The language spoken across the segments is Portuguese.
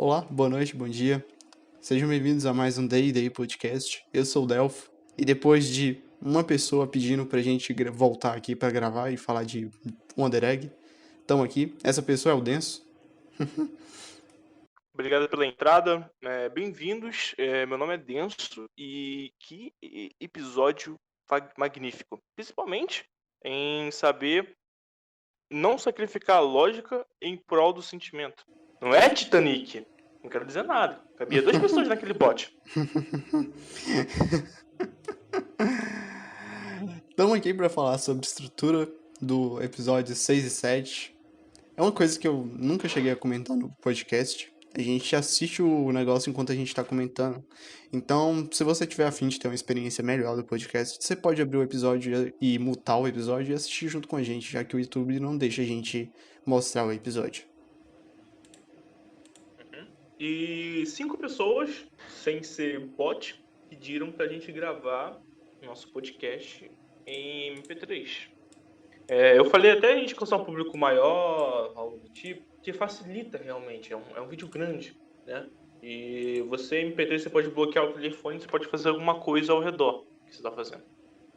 Olá, boa noite, bom dia. Sejam bem-vindos a mais um Day Podcast. Eu sou o Delfo e depois de uma pessoa pedindo pra gente voltar aqui pra gravar e falar de Wonder Egg, estamos aqui. Essa pessoa é o Denso. Obrigado pela entrada, bem-vindos. Meu nome é Denso e que episódio magnífico, principalmente em saber não sacrificar a lógica em prol do sentimento. Não é Titanic, não quero dizer nada. Cabia 2 pessoas naquele bote. Estamos aqui pra falar sobre a estrutura do episódio 6 e 7. É uma coisa que eu nunca cheguei a comentar no podcast. A gente assiste o negócio enquanto a gente tá comentando. Então, se você tiver a fim de ter uma experiência melhor do podcast, você pode abrir o episódio e mutar o episódio e assistir junto com a gente, já que o YouTube não deixa a gente mostrar o episódio. E 5 pessoas, sem ser bot, pediram pra gente gravar nosso podcast em MP3. Eu falei até a gente alcançar um público maior, algo do tipo, que facilita realmente, é um vídeo grande, né? E você, MP3, você pode bloquear o telefone, você pode fazer alguma coisa ao redor que você está fazendo.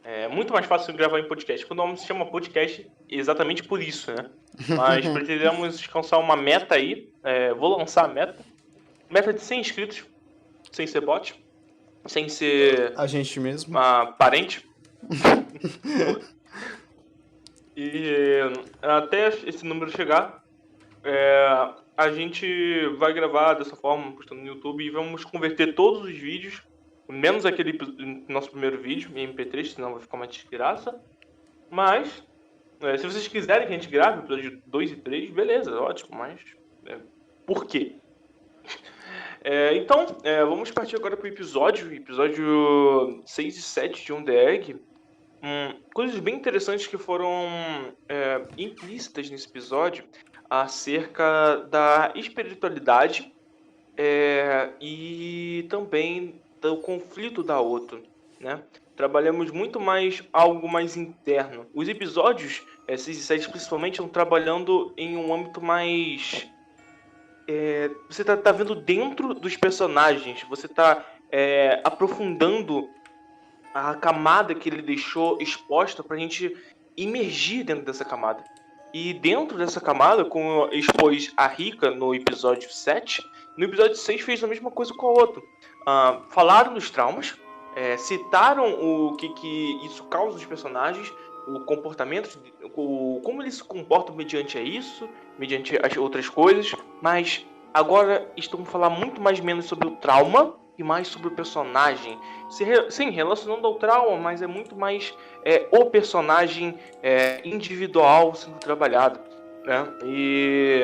É muito mais fácil gravar em podcast. Quando o nome se chama podcast, exatamente por isso, né? Mas pretendemos alcançar uma meta aí, vou lançar a meta de 100 inscritos, sem ser bot, sem ser A gente mesmo. parente. E até esse número chegar, a gente vai gravar dessa forma, postando no YouTube, e vamos converter todos os vídeos, menos aquele nosso primeiro vídeo em MP3, senão vai ficar uma desgraça. Mas, se vocês quiserem que a gente grave episódio 2 e 3, beleza, ótimo, mas por quê? Então, vamos partir agora para o episódio 6 e 7 de On The Egg. Coisas bem interessantes que foram implícitas nesse episódio acerca da espiritualidade e também do conflito da outra, né? Trabalhamos muito mais algo mais interno. Os episódios 6 e 7 principalmente estão trabalhando em um âmbito mais... você tá vendo dentro dos personagens, você tá aprofundando a camada que ele deixou exposta pra gente imergir dentro dessa camada. E dentro dessa camada, como expôs a Rika no episódio 7, no episódio 6 fez a mesma coisa com a outra. Falaram dos traumas, citaram o que isso causa nos personagens, o comportamento, como eles se comportam mediante isso, mediante as outras coisas, mas agora estão falando muito mais menos sobre o trauma e mais sobre o personagem. Sim, relacionando ao trauma, mas é muito mais o personagem individual sendo trabalhado, né? E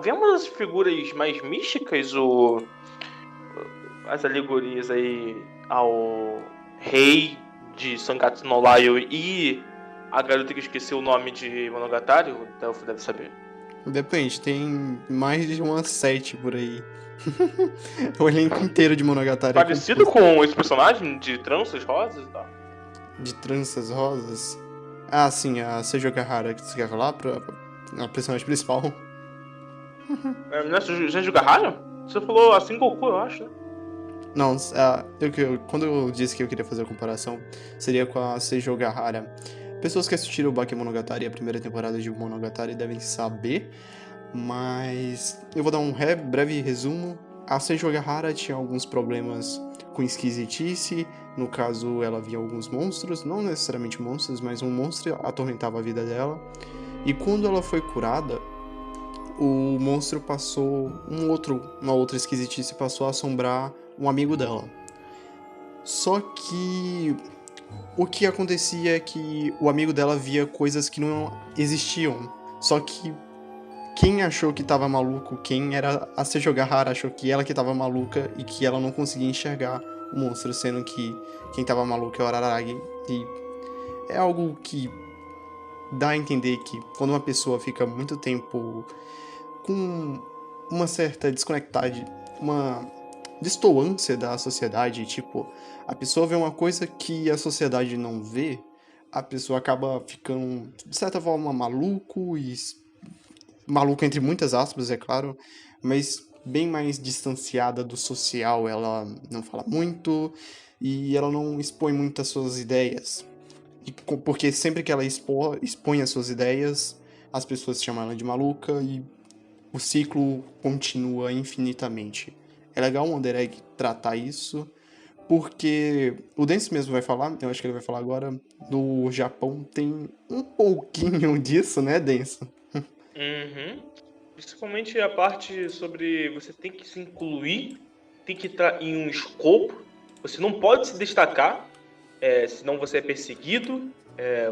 vemos as figuras mais místicas, as alegorias aí ao rei de Sangatsu no Lion e a garota que esqueceu o nome de Monogatari, o Delphi deve saber. Depende, tem mais de umas 7 por aí. O elenco inteiro de Monogatari parecido com esse personagem de tranças rosas e tal. De tranças rosas? Ah, sim, a Seijo Gahara, que você quer falar? A personagem principal. Não é Seijo Gahara? Você falou assim Goku, eu acho, né? Não, quando eu disse que eu queria fazer a comparação, seria com a Seijo Gahara. Pessoas que assistiram o Bakemonogatari, a primeira temporada de Monogatari, devem saber, mas eu vou dar um breve resumo. A Seijo Gahara tinha alguns problemas com esquisitice, no caso ela via alguns monstros, não necessariamente monstros, mas um monstro atormentava a vida dela, e quando ela foi curada, o monstro passou, uma outra esquisitice passou a assombrar um amigo dela. Só que o que acontecia é que o amigo dela via coisas que não existiam. Só que quem achou que tava maluco, quem era a Seijo Gahara, achou que ela que tava maluca e que ela não conseguia enxergar o monstro, sendo que quem tava maluco é o Araragi. E é algo que dá a entender que quando uma pessoa fica muito tempo com uma certa desconectade, uma destoância da sociedade, tipo, a pessoa vê uma coisa que a sociedade não vê, a pessoa acaba ficando, de certa forma, maluco entre muitas aspas, é claro, mas bem mais distanciada do social, ela não fala muito e ela não expõe muito as suas ideias. Porque sempre que ela expõe as suas ideias, as pessoas chamam ela de maluca e o ciclo continua infinitamente. É legal o Under Egg tratar isso, porque o Dance mesmo vai falar, eu acho que ele vai falar agora, no Japão tem um pouquinho disso, né, Dance? Uhum. Principalmente a parte sobre você tem que se incluir, tem que estar em um escopo, você não pode se destacar, senão você é perseguido,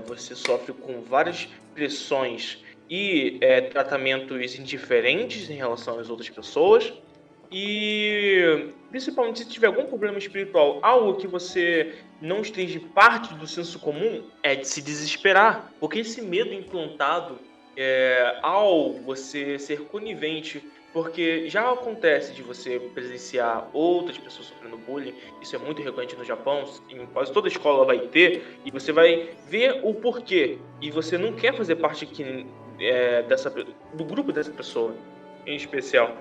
você sofre com várias pressões e tratamentos indiferentes em relação às outras pessoas. E principalmente se tiver algum problema espiritual, algo que você não esteja parte do senso comum, é de se desesperar, porque esse medo implantado ao você ser conivente, porque já acontece de você presenciar outras pessoas sofrendo bullying, isso é muito recorrente no Japão, em quase toda escola vai ter, e você vai ver o porquê, e você não quer fazer parte aqui, do grupo dessa pessoa em especial.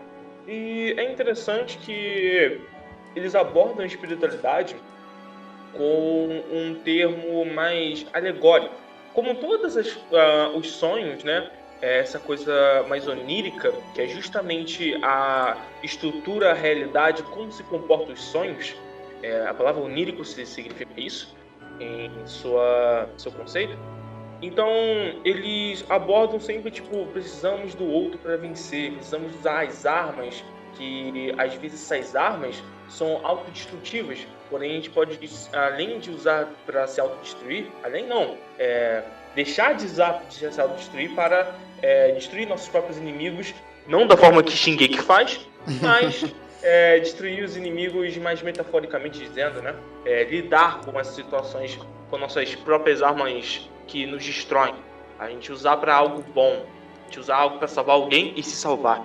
E é interessante que eles abordam a espiritualidade com um termo mais alegórico. Como todos os sonhos, né? Essa coisa mais onírica, que é justamente a estrutura, a realidade, como se comportam os sonhos. A palavra onírico significa isso, em seu conceito. Então, eles abordam sempre, tipo, precisamos do outro para vencer, precisamos usar as armas, que às vezes essas armas são autodestrutivas, porém a gente pode, além de usar para se autodestruir, além não, deixar de usar para se autodestruir para destruir nossos próprios inimigos, não da forma que Shingeki faz, mas destruir os inimigos mais metaforicamente dizendo, né? Lidar com as situações com nossas próprias armas que nos destroem. A gente usar para algo bom, a gente usar algo para salvar alguém e se salvar.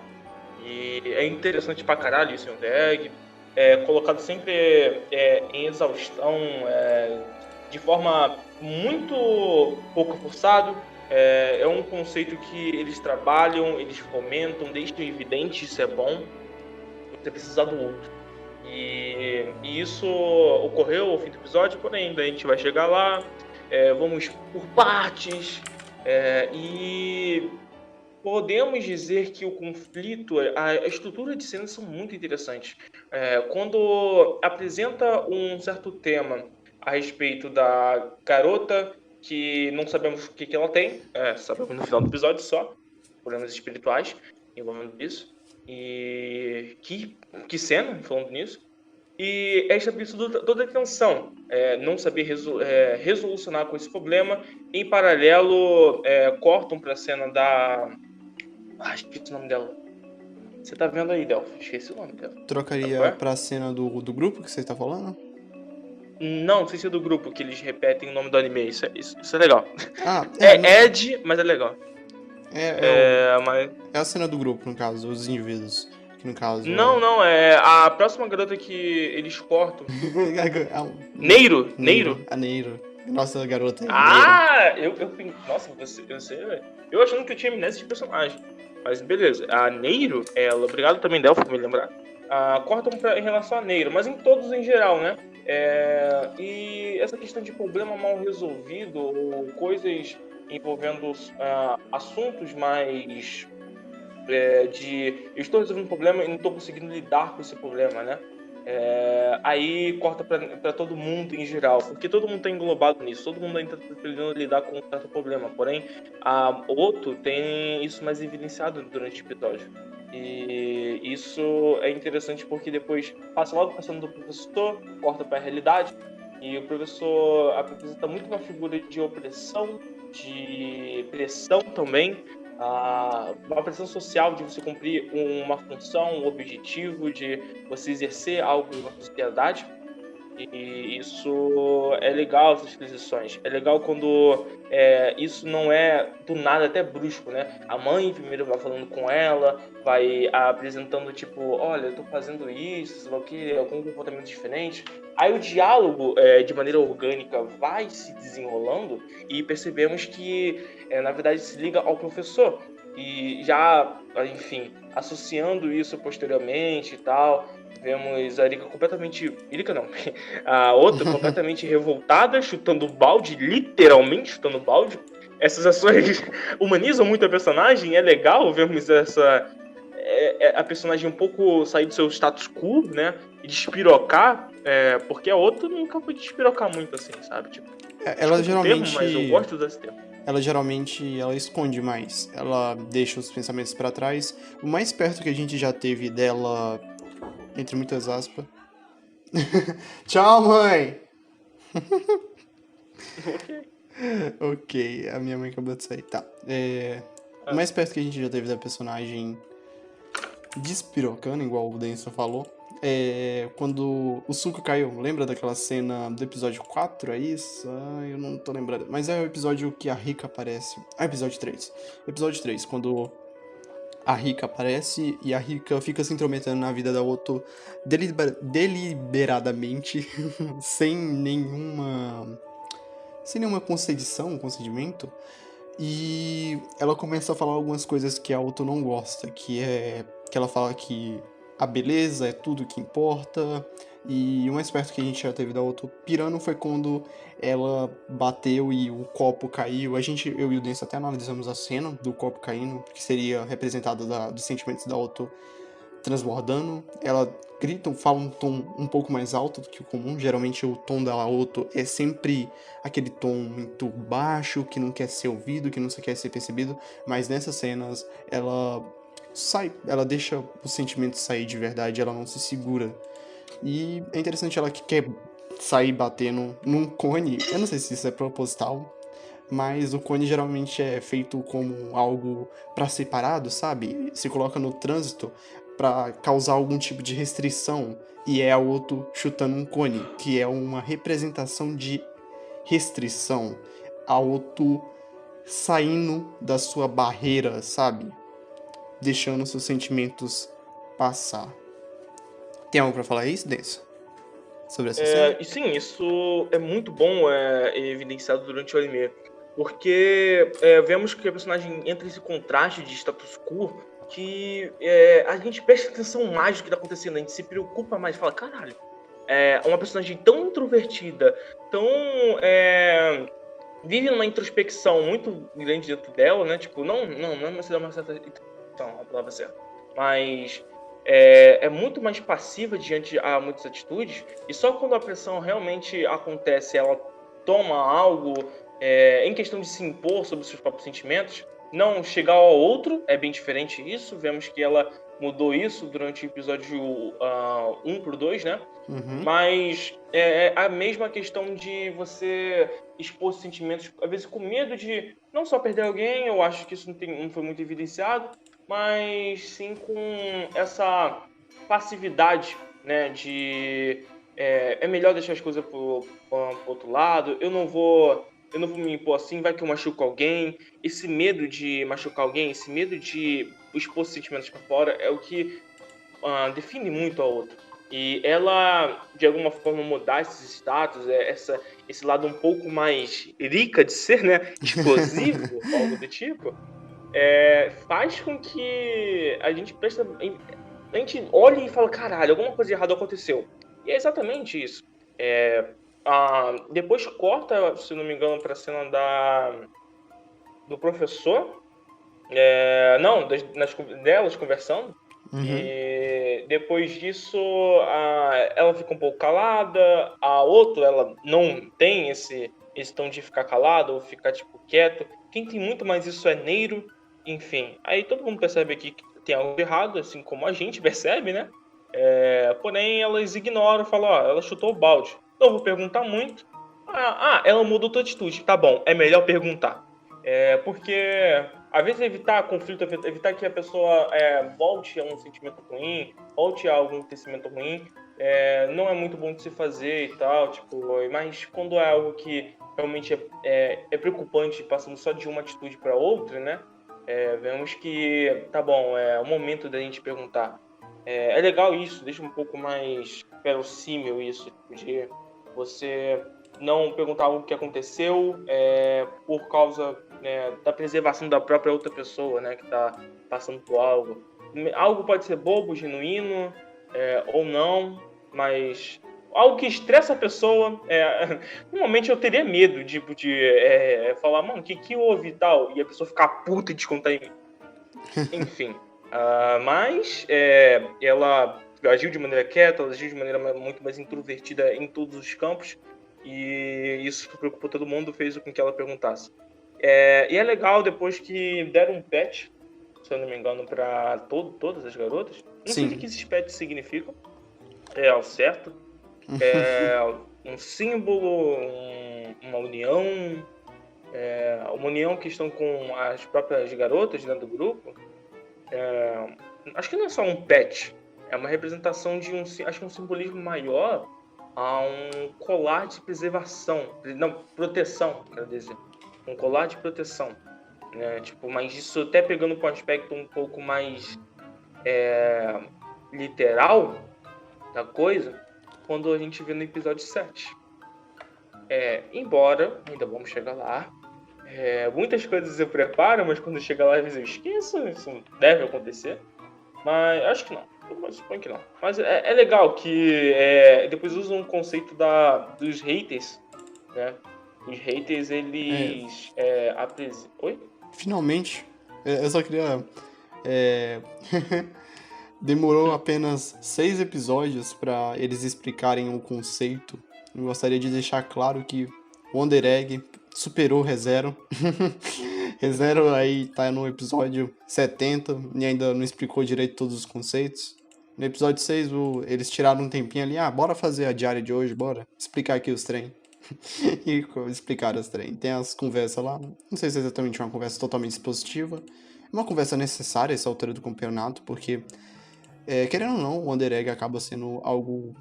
E é interessante pra caralho isso em Egg, colocado sempre em exaustão, de forma muito pouco forçado. É um conceito que eles trabalham, eles fomentam, deixam evidente, isso é bom. Você precisa do outro. E isso ocorreu ao fim do episódio, porém ainda a gente vai chegar lá. Vamos por partes. E podemos dizer que o conflito, a estrutura de cenas são muito interessantes. Quando apresenta um certo tema a respeito da garota, que não sabemos o que ela tem, sabemos no final do episódio só, problemas espirituais envolvendo isso. E que cena falando nisso. E é estabelecido toda a tensão, não saber resolucionar com esse problema. Em paralelo, cortam para a cena da... esqueci o nome dela. Você tá vendo aí, Delphi? Esqueci o nome dela. Trocaria pra cena do grupo que você tá falando? Não sei se é do grupo que eles repetem o nome do anime. Isso é legal. Ah, Ed, mas é legal. Mas... é a cena do grupo, no caso, os indivíduos. Que no caso. Não, é a próxima garota que eles cortam. Neiro. A Neiro. Nossa, garota. Nossa, você. Eu achando que eu tinha amnésia de personagem. Mas beleza. A Neiro, ela. Obrigado também, Delphi, por me lembrar. Cortam em relação a Neiro, mas em todos em geral, né? E essa questão de problema mal resolvido, ou coisas envolvendo assuntos mais. Eu estou resolvendo um problema e não estou conseguindo lidar com esse problema, né? Aí corta para todo mundo em geral, porque todo mundo está englobado nisso, todo mundo ainda está tentando lidar com um certo problema, porém a Oto tem isso mais evidenciado durante o episódio. E isso é interessante porque depois passa logo passando do professor, corta para a realidade, e o professor apresenta muito uma figura de opressão, de pressão também, uma pressão social de você cumprir uma função, um objetivo, de você exercer algo na sociedade. E isso é legal, essas transições. É legal quando isso não é do nada, até brusco, né? A mãe primeiro vai falando com ela, vai apresentando tipo, olha, eu tô fazendo isso, sei lá o que, algum comportamento diferente. Aí o diálogo, de maneira orgânica, vai se desenrolando e percebemos que, na verdade, se liga ao professor. E já, enfim, associando isso posteriormente e tal, vemos a Rika completamente... Rika não, a outra completamente revoltada, chutando balde, literalmente chutando balde. Essas ações humanizam muito a personagem, é legal vermos a personagem um pouco sair do seu status quo, né? E despirocar, porque a outra nunca foi despirocar muito assim, sabe? Tipo, Ela desculpa o termo, mas eu geralmente. gosto desse termo. Ela geralmente ela esconde mais. Ela deixa os pensamentos pra trás. O mais perto que a gente já teve dela, entre muitas aspas. Tchau, mãe! Ok. Ok, a minha mãe acabou de sair. Tá. O Ah, mais perto que a gente já teve da personagem despirocando, igual o Denso falou, é quando o Suco caiu. Lembra daquela cena do episódio 4? É isso? Ah, eu não tô lembrando. Mas é o episódio que a Rika aparece. Ah, episódio 3. Episódio 3, quando a Rika aparece e a Rika fica se intrometendo na vida da Otto deliberadamente, sem nenhuma. Sem nenhuma concedimento. E ela começa a falar algumas coisas que a Otto não gosta, que é que ela fala que a beleza é tudo que importa. E o mais perto que a gente já teve da Otto pirando foi quando ela bateu e o copo caiu. Eu e o Denso até analisamos a cena do copo caindo, que seria representada dos sentimentos da Otto transbordando. Ela grita, fala um tom um pouco mais alto do que o comum. Geralmente o tom da Otto é sempre aquele tom muito baixo, que não quer ser ouvido, que não quer ser percebido. Mas nessas cenas ela deixa os sentimentos sair de verdade, ela não se segura. E é interessante ela que quer sair batendo num cone. Eu não sei se isso é proposital, mas o cone geralmente é feito como algo para ser parado, sabe? Se coloca no trânsito para causar algum tipo de restrição e é a outro chutando um cone, que é uma representação de restrição, a outro saindo da sua barreira, sabe? Deixando seus sentimentos passar. Tem algo para falar isso, Denso? Sobre essa cena? E sim, isso é muito bom evidenciado durante o anime. Porque vemos que a personagem entra nesse contraste de status quo que a gente presta atenção mais no que está acontecendo, a gente se preocupa mais, fala, caralho, uma personagem tão introvertida, tão vive numa introspecção muito grande dentro dela, né? Tipo, não é uma certa introspecção, a palavra certa. Mas é muito mais passiva diante a muitas atitudes. E só quando a pressão realmente acontece, ela toma algo em questão de se impor sobre os seus próprios sentimentos, não chegar ao outro, é bem diferente isso. Vemos que ela mudou isso durante o episódio 1 pro 2, né? Uhum. Mas é a mesma questão de você expor sentimentos, às vezes com medo de não só perder alguém, eu acho que isso não foi muito evidenciado, mas sim com essa passividade, né, de é melhor deixar as coisas pro outro lado, eu não vou me impor assim, vai que eu machuco alguém. Esse medo de machucar alguém, esse medo de expor sentimentos para fora é o que define muito a outra. E ela, de alguma forma, mudar esses status, esse lado um pouco mais rica de ser, né? Explosivo, algo do tipo, faz com que a gente olhe e fala, caralho, alguma coisa errada aconteceu. E é exatamente isso. Depois corta, se não me engano, para a cena do professor. Não, delas conversando. Uhum. E depois disso, ela fica um pouco calada, a outra, ela não tem esse tom de ficar calada ou ficar, tipo, quieto. Quem tem muito mais isso é Neiro, enfim. Aí todo mundo percebe aqui que tem algo de errado, assim como a gente percebe, né? Porém, elas ignoram, falam, ó, ela chutou o balde. Não vou perguntar muito. Ela mudou tua atitude. Tá bom, é melhor perguntar. Porque às vezes evitar conflito, evitar que a pessoa volte a um sentimento ruim, volte a algum acontecimento ruim, não é muito bom de se fazer e tal, tipo, mas quando é algo que realmente é preocupante, passando só de uma atitude para outra, né? Vemos que, tá bom, é o momento da gente perguntar. É legal isso, deixa um pouco mais verossímil isso, tipo, de você não perguntar algo que aconteceu por causa, né, da preservação da própria outra pessoa, né, que está passando por algo. Algo pode ser bobo, genuíno, ou não, mas algo que estressa a pessoa. Normalmente eu teria medo de falar, mano, o que houve e tal, e a pessoa ficar puta e descontar em mim. Enfim. Mas ela agiu de maneira quieta, ela agiu de maneira muito mais introvertida em todos os campos, e isso preocupou todo mundo, fez com que ela perguntasse. E é legal, depois que deram um patch, se eu não me engano, para todas as garotas. Não sei o que Sim. esses patches significam, ao certo. Um símbolo, uma união, uma união que estão com as próprias garotas dentro do grupo. Acho que não é só um patch, é uma representação de acho que um simbolismo maior a um colar de preservação, não, proteção, quero dizer, um colar de proteção, né? Tipo, mas isso até pegando com um aspecto um pouco mais literal da coisa, quando a gente vê no episódio 7. Embora, ainda vamos chegar lá, muitas coisas eu preparo, mas quando chega lá às vezes eu esqueço, isso deve acontecer. Mas acho que não. Mas suponho que não. Mas é legal que depois usam um conceito dos haters, né? Os haters, eles apresentam... Oi? Finalmente, eu só queria. é, Demorou apenas 6 episódios para eles explicarem o conceito. Eu gostaria de deixar claro que Wonder Egg superou ReZero. ReZero aí tá no episódio 70 e ainda não explicou direito todos os conceitos. No episódio 6, eles tiraram um tempinho ali. Bora fazer a diária de hoje, bora explicar aqui os trem. E explicar os trem. Tem as conversas lá. Não sei se é exatamente uma conversa totalmente expositiva. É uma conversa necessária essa altura do campeonato, porque querendo ou não, o Wonder Egg acaba sendo algo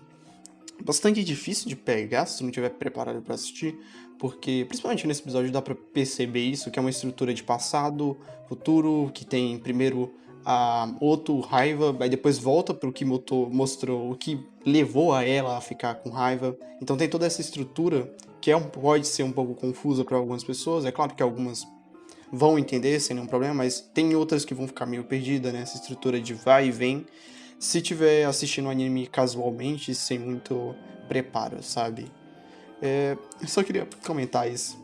bastante difícil de pegar se tu não estiver preparado para assistir, porque principalmente nesse episódio dá para perceber isso, que é uma estrutura de passado, futuro, que tem primeiro a Otto raiva, aí depois volta pro que mostrou, o que levou a ela a ficar com raiva. Então tem toda essa estrutura que pode ser um pouco confusa para algumas pessoas, é claro que algumas vão entender sem nenhum problema, mas tem outras que vão ficar meio perdidas nessa estrutura de vai e vem, se tiver assistindo o anime casualmente, sem muito preparo, sabe? Eu só queria comentar isso.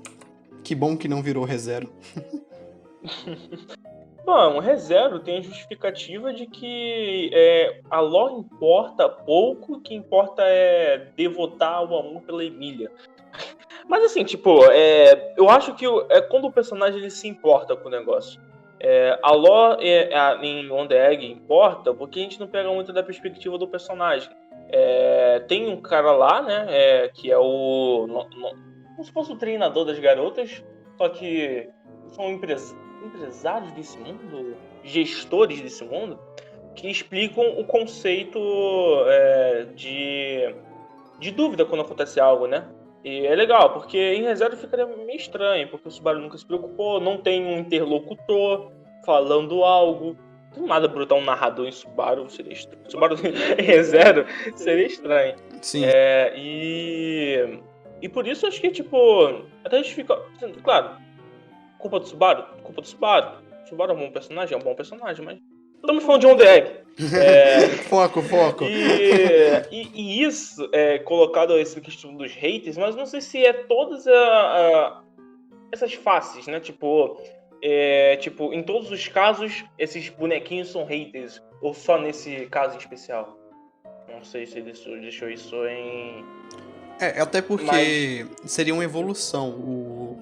Que bom que não virou ReZero. Bom, um ReZero tem a justificativa de que a lore importa pouco, o que importa é devotar o amor pela Emília. Mas assim, tipo, eu acho que quando o personagem ele se importa com o negócio. A lore em On The Egg importa porque a gente não pega muito da perspectiva do personagem. Tem um cara lá, né, que é como se fosse o treinador das garotas, só que são empresários desse mundo, gestores desse mundo, que explicam o conceito de dúvida quando acontece algo, né? E é legal, porque em ReZero ficaria meio estranho, porque o Subaru nunca se preocupou, não tem um interlocutor falando algo. Do nada botar um narrador em Subaru seria estranho. Subaru em ReZero seria estranho. Sim, E por isso acho que, tipo, até a gente fica. Claro, culpa do Subaru? Culpa do Subaru. Subaru é um bom personagem, mas. Estamos falando de On The Egg. foco. E isso é colocado essa questão dos haters, mas não sei se é todas essas faces, né? Tipo, em todos os casos, esses bonequinhos são haters, ou só nesse caso em especial. Não sei se ele deixou isso em. Até Mas. porque seria uma evolução.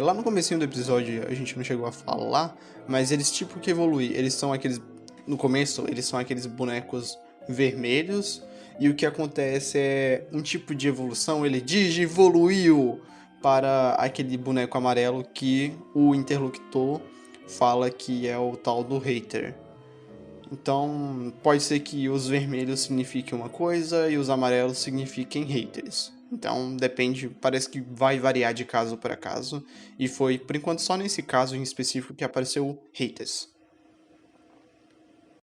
Lá no comecinho do episódio a gente não chegou a falar, mas eles tipo que evoluem. Eles são aqueles. No começo, eles são aqueles bonecos vermelhos. E o que acontece é um tipo de evolução, ele digivoluiu para aquele boneco amarelo que o interlocutor fala que é o tal do hater. Então, pode ser que os vermelhos signifiquem uma coisa e os amarelos signifiquem haters. Então, depende, parece que vai variar de caso para caso. E foi, por enquanto, só nesse caso em específico que apareceu haters.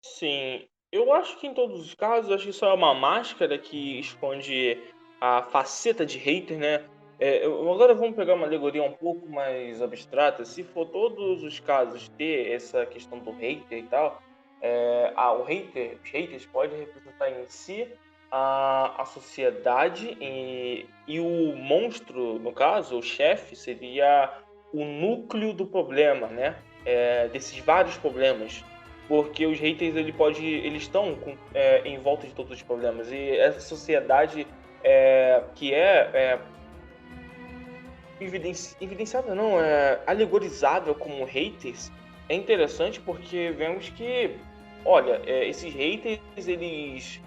Sim, eu acho que em todos os casos, acho que só é uma máscara que esconde a faceta de hater, né? Agora vamos pegar uma alegoria um pouco mais abstrata. Se for todos os casos ter essa questão do hater e tal, os haters podem representar em si a sociedade e o monstro, no caso, o chefe, seria o núcleo do problema, né? Desses vários problemas. Porque os haters eles estão em volta de todos os problemas. E essa sociedade que evidenciada, não, alegorizada como haters, é interessante porque vemos que, olha, esses haters, eles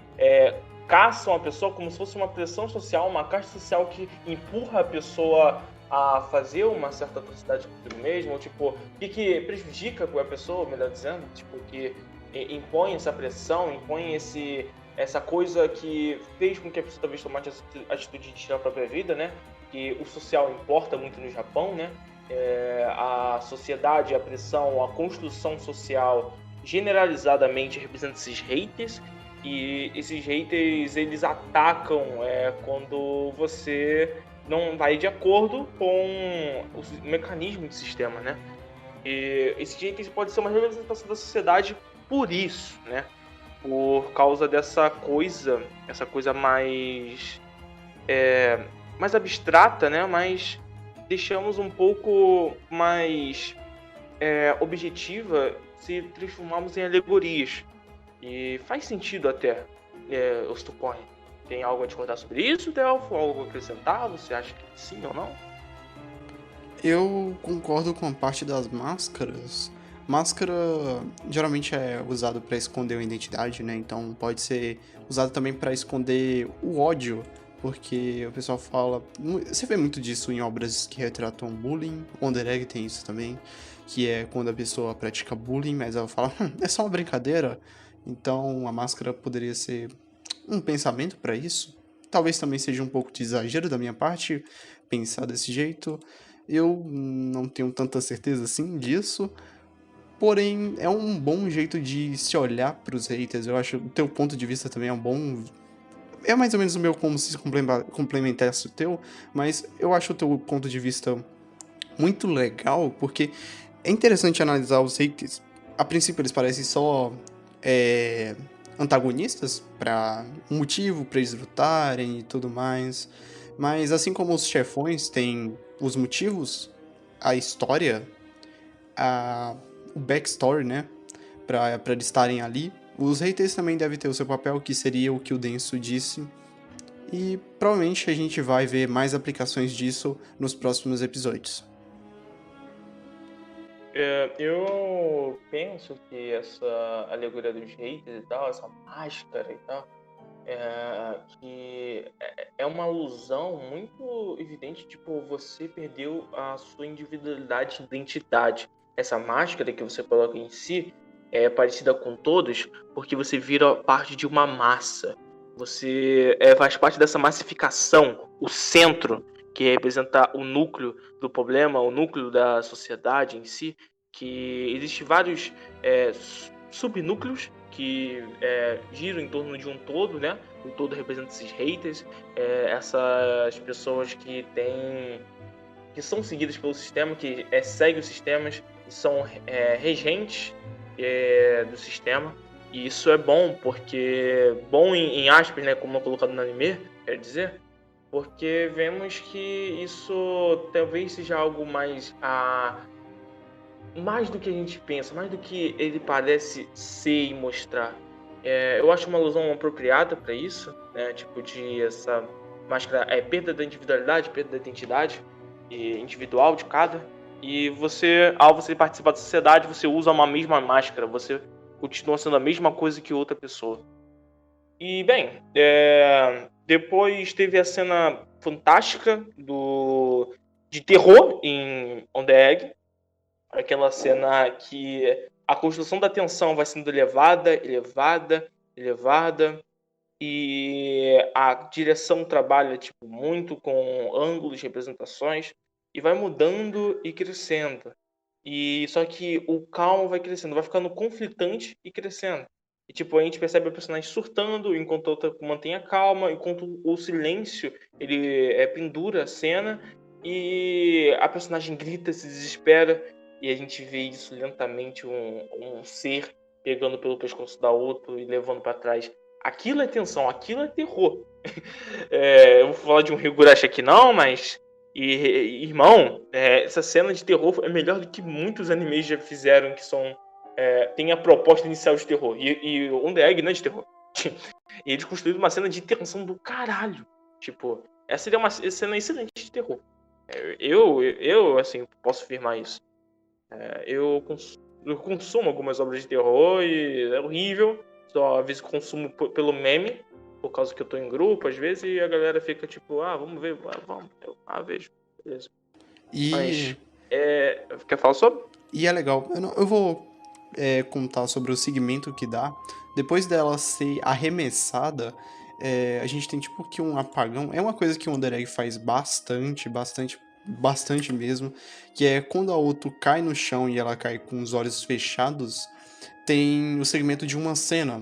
caçam a pessoa como se fosse uma pressão social, uma caixa social que empurra a pessoa a fazer uma certa atrocidade consigo mesmo, ou tipo, que prejudica a pessoa, melhor dizendo, tipo, que impõe essa pressão, impõe essa coisa que fez com que a pessoa talvez tomasse a atitude de tirar a própria vida, né? Que o social importa muito no Japão, né? A sociedade, a pressão, a construção social generalizadamente representa esses haters, e esses haters eles atacam quando você não vai de acordo com o mecanismo do sistema, né? E esses haters pode ser uma representação da sociedade por isso, né? Por causa essa coisa mais abstrata, né? Mas deixamos um pouco mais objetiva se transformarmos em alegorias. E faz sentido até, os Tukon. Tem algo a discordar sobre isso, Delfo? Algo a acrescentar? Você acha que sim ou não? Eu concordo com a parte das máscaras. Máscara geralmente é usado para esconder uma identidade, né? Então pode ser usado também para esconder o ódio, porque o pessoal fala. Você vê muito disso em obras que retratam bullying. Onderegg tem isso também, que é quando a pessoa pratica bullying, mas ela fala, é só uma brincadeira. Então a máscara poderia ser um pensamento para isso. Talvez também seja um pouco de exagero da minha parte pensar desse jeito. Eu não tenho tanta certeza assim disso. Porém, é um bom jeito de se olhar pros haters. Eu acho que o teu ponto de vista também é um bom. É mais ou menos o meu como se complementasse o teu, mas eu acho o teu ponto de vista muito legal, porque é interessante analisar os haters. A princípio, eles parecem só é, antagonistas para um motivo para eles lutarem e tudo mais. Mas assim como os chefões têm os motivos, a história, a, o backstory, né? Para eles estarem ali, os haters também devem ter o seu papel, que seria o que o Denso disse. E provavelmente a gente vai ver mais aplicações disso nos próximos episódios. Eu penso que essa alegoria dos haters e tal, essa máscara e tal, que é uma alusão muito evidente, tipo, você perdeu a sua individualidade e identidade. Essa máscara que você coloca em si é parecida com todos, porque você vira parte de uma massa. Você faz parte dessa massificação, o centro, que representa o núcleo do problema, o núcleo da sociedade em si, que existe vários subnúcleos que giram em torno de um todo, né? O todo representa esses haters, essas pessoas que são seguidas pelo sistema, que seguem os sistemas, que são regentes do sistema. E isso é bom, porque bom em aspas, né? Como é colocado no anime, quer dizer, porque vemos que isso talvez seja algo mais do que a gente pensa, mais do que ele parece ser e mostrar. Eu acho uma alusão apropriada para isso, né? Tipo de essa máscara perda da individualidade, perda da identidade individual de cada. E você, ao você participar da sociedade, você usa uma mesma máscara, você continua sendo a mesma coisa que outra pessoa. E bem, depois teve a cena fantástica de terror em On The Egg, aquela cena que a construção da tensão vai sendo elevada, elevada, elevada, e a direção trabalha tipo muito com ângulos, representações, e vai mudando e crescendo. E só que o calmo vai crescendo, vai ficando conflitante e crescendo. E, tipo, a gente percebe o personagem surtando, enquanto a outra mantém a calma, enquanto o silêncio, ele pendura a cena, e a personagem grita, se desespera, e a gente vê isso lentamente, um ser pegando pelo pescoço da outra e levando pra trás. Aquilo é tensão, aquilo é terror. Eu vou falar de um Higurashi aqui não, mas... irmão, essa cena de terror é melhor do que muitos animes já fizeram, que são... tem a proposta inicial de terror. E o On The Egg não é de terror. E eles construíram uma cena de tensão do caralho. Tipo, essa seria uma cena excelente de terror. Eu assim, posso afirmar isso. Eu consumo algumas obras de terror e é horrível. Só às vezes consumo pelo meme, por causa que eu tô em grupo, às vezes, e a galera fica tipo, vamos ver, vamos. Vejo. Beleza. E, Mas, quer falar sobre? e é legal. Eu vou contar sobre o segmento que dá. Depois dela ser arremessada, a gente tem tipo que um apagão. É uma coisa que o Wonder Egg faz bastante mesmo. Que é quando a Otto cai no chão e ela cai com os olhos fechados, tem o segmento de uma cena,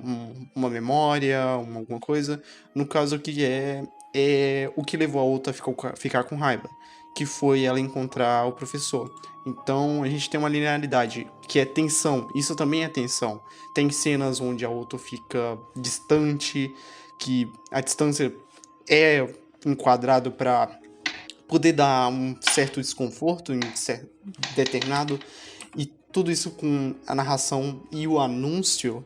uma memória, alguma coisa. No caso que é o que levou a Otto a ficar com raiva, que foi ela encontrar o professor. Então a gente tem uma linearidade que é tensão, isso também é tensão. Tem cenas onde a Otto fica distante, que a distância é enquadrado para poder dar um certo desconforto em determinado, e tudo isso com a narração e o anúncio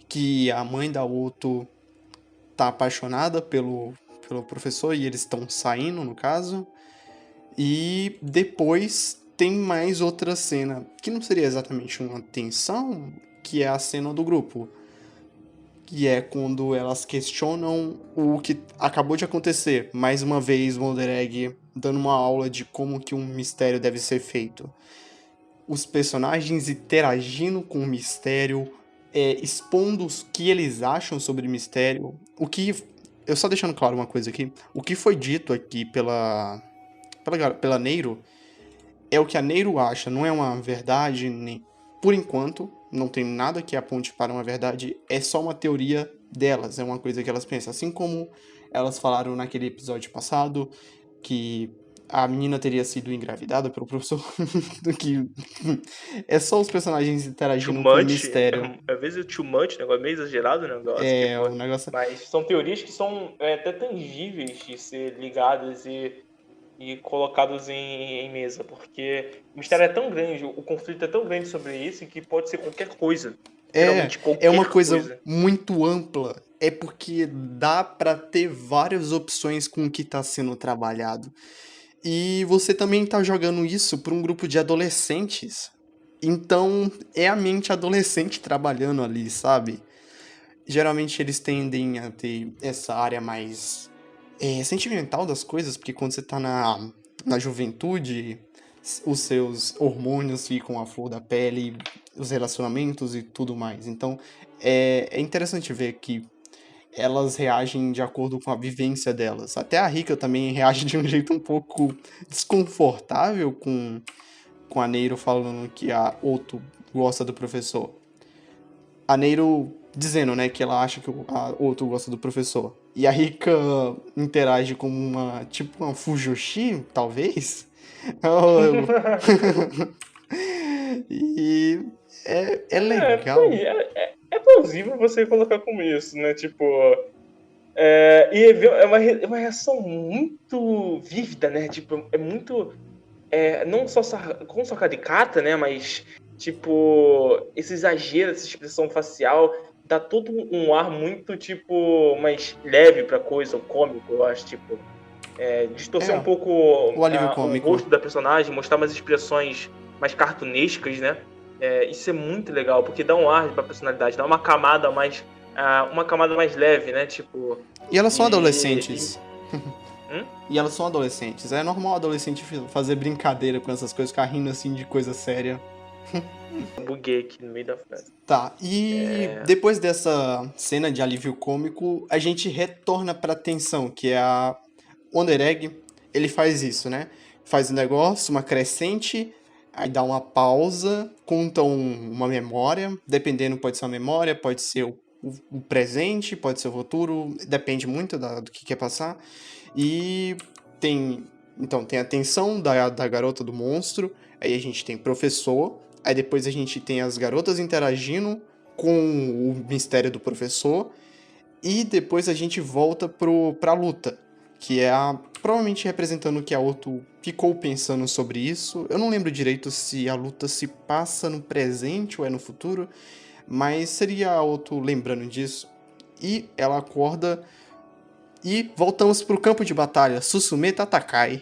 que a mãe da Otto tá apaixonada pelo professor e eles estão saindo, no caso. E depois tem mais outra cena, que não seria exatamente uma tensão, que é a cena do grupo. Que é quando elas questionam o que acabou de acontecer. Mais uma vez, o Wonder Egg dando uma aula de como que um mistério deve ser feito. Os personagens interagindo com o mistério, expondo o que eles acham sobre o mistério. O que... Eu só deixando claro uma coisa aqui. O que foi dito aqui pela Neiro é o que a Neiro acha, não é uma verdade, nem por enquanto, não tem nada que aponte para uma verdade, é só uma teoria delas, é uma coisa que elas pensam. Assim como elas falaram naquele episódio passado, que a menina teria sido engravidada pelo professor, que é só os personagens Too interagindo com o much, mistério. às vezes too much, negócio meio exagerado o negócio, É, tipo, o negócio... mas são teorias que são até tangíveis de ser ligadas e colocados em mesa, porque o mistério é tão grande, o conflito é tão grande sobre isso que pode ser qualquer coisa, É, literalmente é uma qualquer coisa coisa. muito ampla. É porque dá pra ter várias opções com o que tá sendo trabalhado. E você também tá jogando isso para um grupo de adolescentes. Então, é a mente adolescente trabalhando ali, sabe? Geralmente eles tendem a ter essa área mais sentimental das coisas, porque quando você tá na juventude, os seus hormônios ficam à flor da pele, os relacionamentos e tudo mais. Então, é interessante ver que elas reagem de acordo com a vivência delas. Até a Rika também reage de um jeito um pouco desconfortável com a Neiro falando que a Otto gosta do professor. A Neiro dizendo, né, que ela acha que a Otto gosta do professor. E a Rika interage como tipo uma Fujoshi, talvez? E é legal. É plausível você colocar como isso, né? Tipo, é uma reação muito vívida, né? Tipo, é muito. Não só caricata, né? Mas, tipo, esse exagero, essa expressão facial, dá todo um ar muito, tipo, mais leve pra coisa, o cômico, eu acho, tipo. Distorcer um É, pouco o alívio o cômico. rosto da personagem, mostrar umas expressões mais cartunescas, né? Isso é muito legal, porque dá um ar pra personalidade, dá uma camada mais leve, né? Tipo. E elas são E. adolescentes. Hum? E elas são adolescentes. É normal adolescente fazer brincadeira com essas coisas, ficar rindo assim de coisa séria. Buguei aqui no meio da frase. Tá, e depois dessa cena de alívio cômico, a gente retorna pra tensão, que é a Wonder Egg. Ele faz isso, né? Faz um negócio, uma crescente, aí dá uma pausa, conta uma memória, dependendo, pode ser uma memória, pode ser o presente, pode ser o futuro, depende muito do que quer passar. E tem, então, tem a tensão da garota do monstro, aí a gente tem professor, aí depois a gente tem as garotas interagindo com o mistério do professor, e depois a gente volta pra luta, que é provavelmente representando que a Otto ficou pensando sobre isso. Eu não lembro direito se a luta se passa no presente ou é no futuro, mas seria a Otto lembrando disso. E ela acorda e voltamos pro campo de batalha. Susume Tatakai.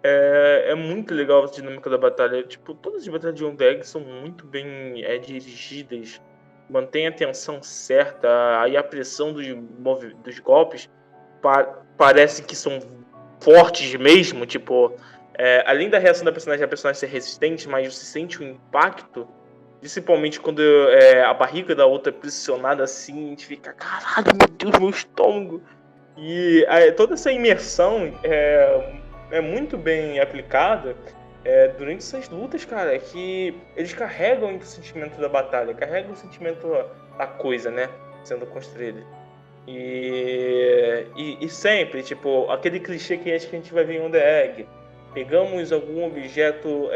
É muito legal essa dinâmica da batalha. Tipo, todas as batalhas de One Egg são muito bem dirigidas. Mantém a tensão certa. Aí a pressão dos golpes parece que são fortes mesmo. Tipo, além da reação da personagem, a personagem ser resistente, mas você sente o impacto. Principalmente quando a barriga da outra é pressionada assim, a gente fica, caralho, meu Deus, meu estômago. E toda essa imersão é muito bem aplicada durante essas lutas, cara. É que eles carregam o sentimento da batalha, carregam o sentimento da coisa, né? Sendo construída. E sempre, tipo, aquele clichê que acho que a gente vai ver em On The Egg. Pegamos algum objeto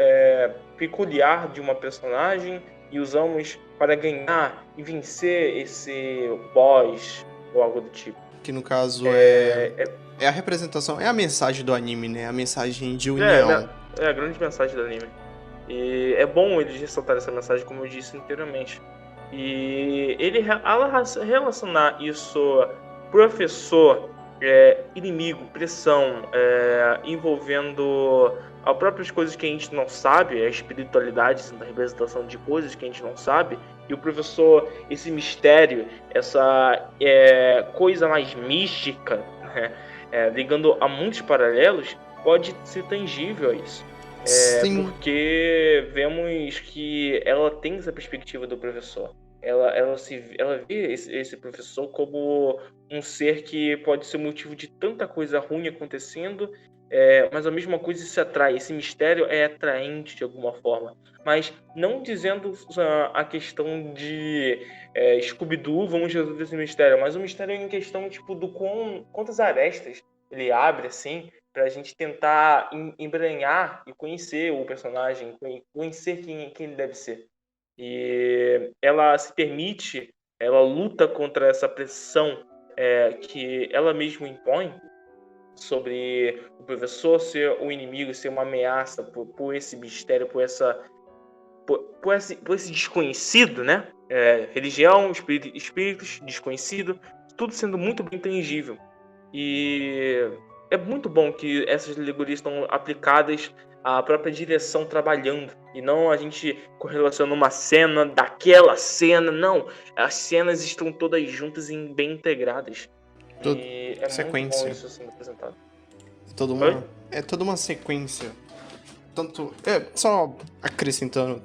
peculiar de uma personagem e usamos para ganhar e vencer esse boss ou algo do tipo. Que no caso é a representação, é a mensagem do anime, né? A mensagem de união. É a grande mensagem do anime. E é bom eles ressaltarem essa mensagem, como eu disse anteriormente. E ela relacionar isso, professor, inimigo, pressão, envolvendo as próprias coisas que a gente não sabe, a espiritualidade, a representação de coisas que a gente não sabe, e o professor, esse mistério, essa coisa mais mística, né, ligando a muitos paralelos, pode ser tangível a isso. Sim. Porque vemos que ela tem essa perspectiva do professor. Ela vê esse professor como um ser que pode ser motivo de tanta coisa ruim acontecendo, mas a mesma coisa se atrai. Esse mistério é atraente de alguma forma. Mas não dizendo a questão de Scooby-Doo, vamos resolver esse mistério, mas o mistério em questão tipo, do quantas arestas ele abre, assim, pra gente tentar embranhar e conhecer o personagem, conhecer quem ele deve ser. E ela se permite, ela luta contra essa pressão que ela mesma impõe sobre o professor ser um inimigo, ser uma ameaça por esse mistério, por esse desconhecido, né? Religião, espíritos, desconhecido, tudo sendo muito bem tangível. E é muito bom que essas alegorias estão aplicadas à própria direção trabalhando. E não a gente correlaciona uma cena daquela cena. Não, as cenas estão todas juntas e bem integradas. E é muito bom isso sendo apresentado. É toda uma sequência. Tanto. Só acrescentando.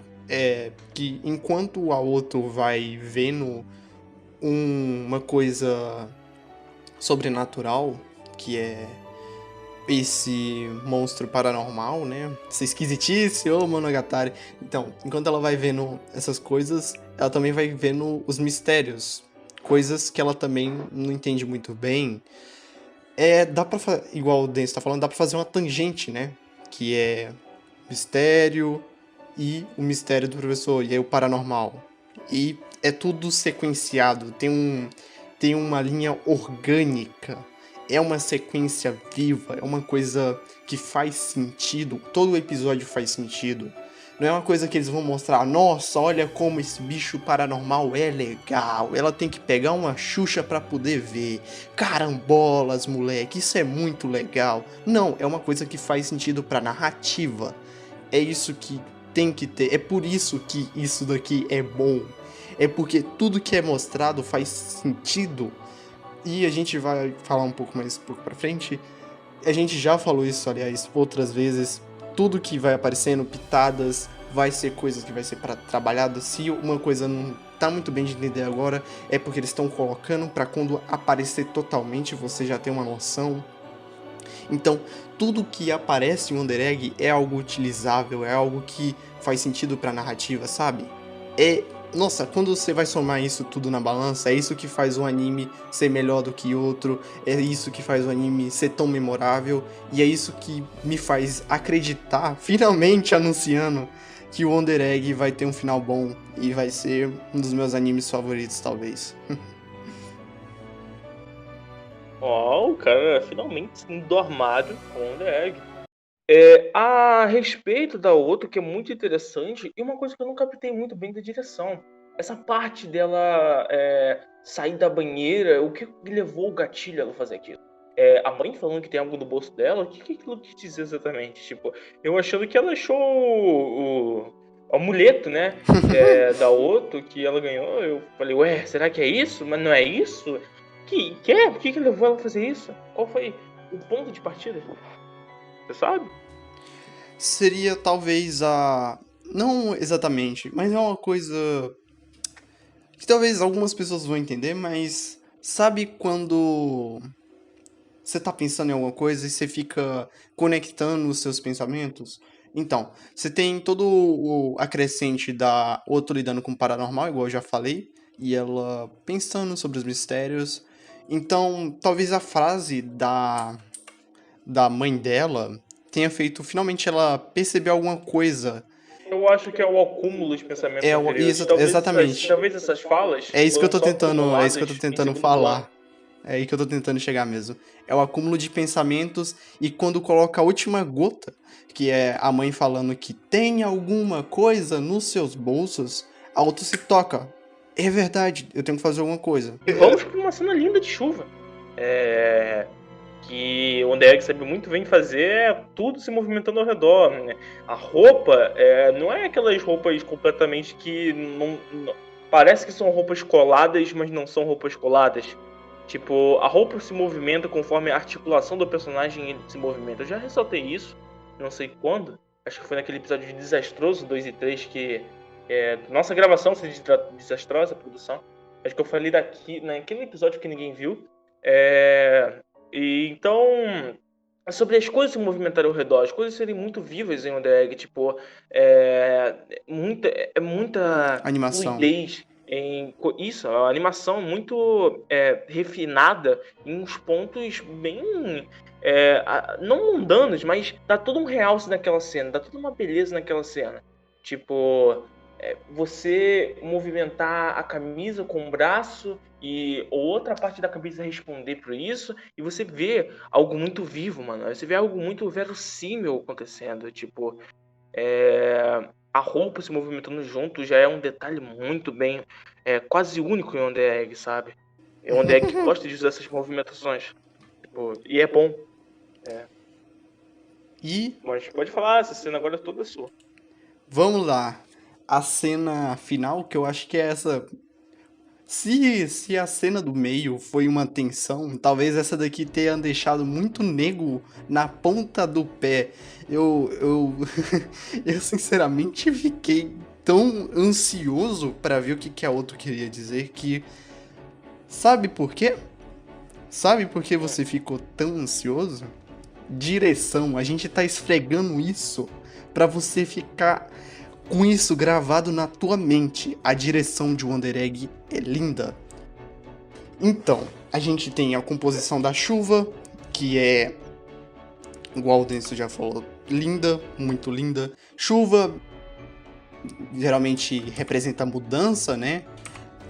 Que enquanto a Otto vai vendo uma coisa sobrenatural, que é esse monstro paranormal, né? Essa esquisitice, ô Monogatari. Então, enquanto ela vai vendo essas coisas, ela também vai vendo os mistérios. Coisas que ela também não entende muito bem. Dá pra igual o Denso tá falando, dá pra fazer uma tangente, né? Que é mistério e o mistério do professor, e aí o paranormal. E é tudo sequenciado, tem uma linha orgânica, é uma sequência viva, é uma coisa que faz sentido, todo episódio faz sentido. Não é uma coisa que eles vão mostrar, nossa, olha como esse bicho paranormal é legal, ela tem que pegar uma Xuxa pra poder ver. Carambolas, moleque, isso é muito legal. Não, é uma coisa que faz sentido pra narrativa. É isso que tem que ter, é por isso que isso daqui é bom. É porque tudo que é mostrado faz sentido. E a gente vai falar um pouco pra frente. A gente já falou isso, aliás, outras vezes. Tudo que vai aparecendo, pitadas, vai ser coisas que vai ser trabalhada. Se uma coisa não tá muito bem de entender agora, é porque eles estão colocando pra quando aparecer totalmente, você já tem uma noção. Então, tudo que aparece em Wonder Egg é algo utilizável, é algo que faz sentido pra narrativa, sabe? É Nossa, quando você vai somar isso tudo na balança, é isso que faz o anime ser melhor do que outro, é isso que faz o anime ser tão memorável, e é isso que me faz acreditar, finalmente anunciando, que o Wonder Egg vai ter um final bom e vai ser um dos meus animes favoritos, talvez. Ó, o cara finalmente saindo do armário com o The Egg. A respeito da outra, que é muito interessante, e uma coisa que eu não captei muito bem da direção. Essa parte dela sair da banheira, o que levou o gatilho a ela fazer aquilo? A mãe falando que tem algo no bolso dela, o que aquilo quis dizer exatamente? Tipo, eu achando que ela achou o amuleto, né? Da Otto, que ela ganhou. Eu falei, ué, será que é isso? Mas não é isso? O que levou ela a fazer isso? Qual foi o ponto de partida? Você sabe? Seria talvez a. Não exatamente, mas é uma coisa que talvez algumas pessoas vão entender, mas sabe quando você tá pensando em alguma coisa e você fica conectando os seus pensamentos? Então, você tem todo a crescente da Otto lidando com o paranormal, igual eu já falei, e ela pensando sobre os mistérios. Então, talvez a frase da mãe dela tenha feito finalmente ela perceber alguma coisa. Eu acho que é o acúmulo de pensamentos anteriores. Exatamente. Talvez essas falas É isso que eu foram tô só tentando, é isso que eu acumuladas tô em tentando segundo plano. falar. É aí que eu tô tentando chegar mesmo. É o acúmulo de pensamentos e quando coloca a última gota, que é a mãe falando que tem alguma coisa nos seus bolsos, a outra se toca. É verdade, eu tenho que fazer alguma coisa. E vamos para uma cena linda de chuva. É, que o Odeeg sabe muito bem fazer tudo se movimentando ao redor, né? A roupa não é aquelas roupas completamente que parece que são roupas coladas, mas não são roupas coladas. Tipo, a roupa se movimenta conforme a articulação do personagem se movimenta. Eu já ressaltei isso, não sei quando. Acho que foi naquele episódio de Desastroso 2 e 3 que nossa gravação se desastrosa, a produção. Acho que eu falei naquele episódio que ninguém viu. E então, é sobre as coisas se movimentarem ao redor, as coisas serem muito vivas em Wonder Egg, tipo, muita Animação. fluidez isso, a animação muito refinada em uns pontos bem não mundanos, mas dá todo um realce naquela cena, dá toda uma beleza naquela cena. Tipo, você movimentar a camisa com o braço e outra parte da camisa responder por isso, e você vê algo muito vivo, mano. Você vê algo muito verossímil acontecendo. Tipo, a roupa se movimentando junto já é um detalhe muito bem, quase único em One Egg, sabe? É um Egg que gosta de usar essas movimentações. Tipo, e é bom. E Mas pode falar, essa cena agora é toda sua. vamos lá. A cena final, que eu acho que é essa. Se a cena do meio foi uma tensão, talvez essa daqui tenha deixado muito nego na ponta do pé. Eu sinceramente fiquei tão ansioso para ver o que a outro queria dizer que. Sabe por quê? Sabe por que você ficou tão ansioso? Direção, a gente tá esfregando isso pra você ficar com isso gravado na tua mente. A direção de Wonder Egg é linda. Então, a gente tem a composição da chuva, que é, igual o Denso já falou, linda, muito linda. Chuva geralmente representa mudança, né?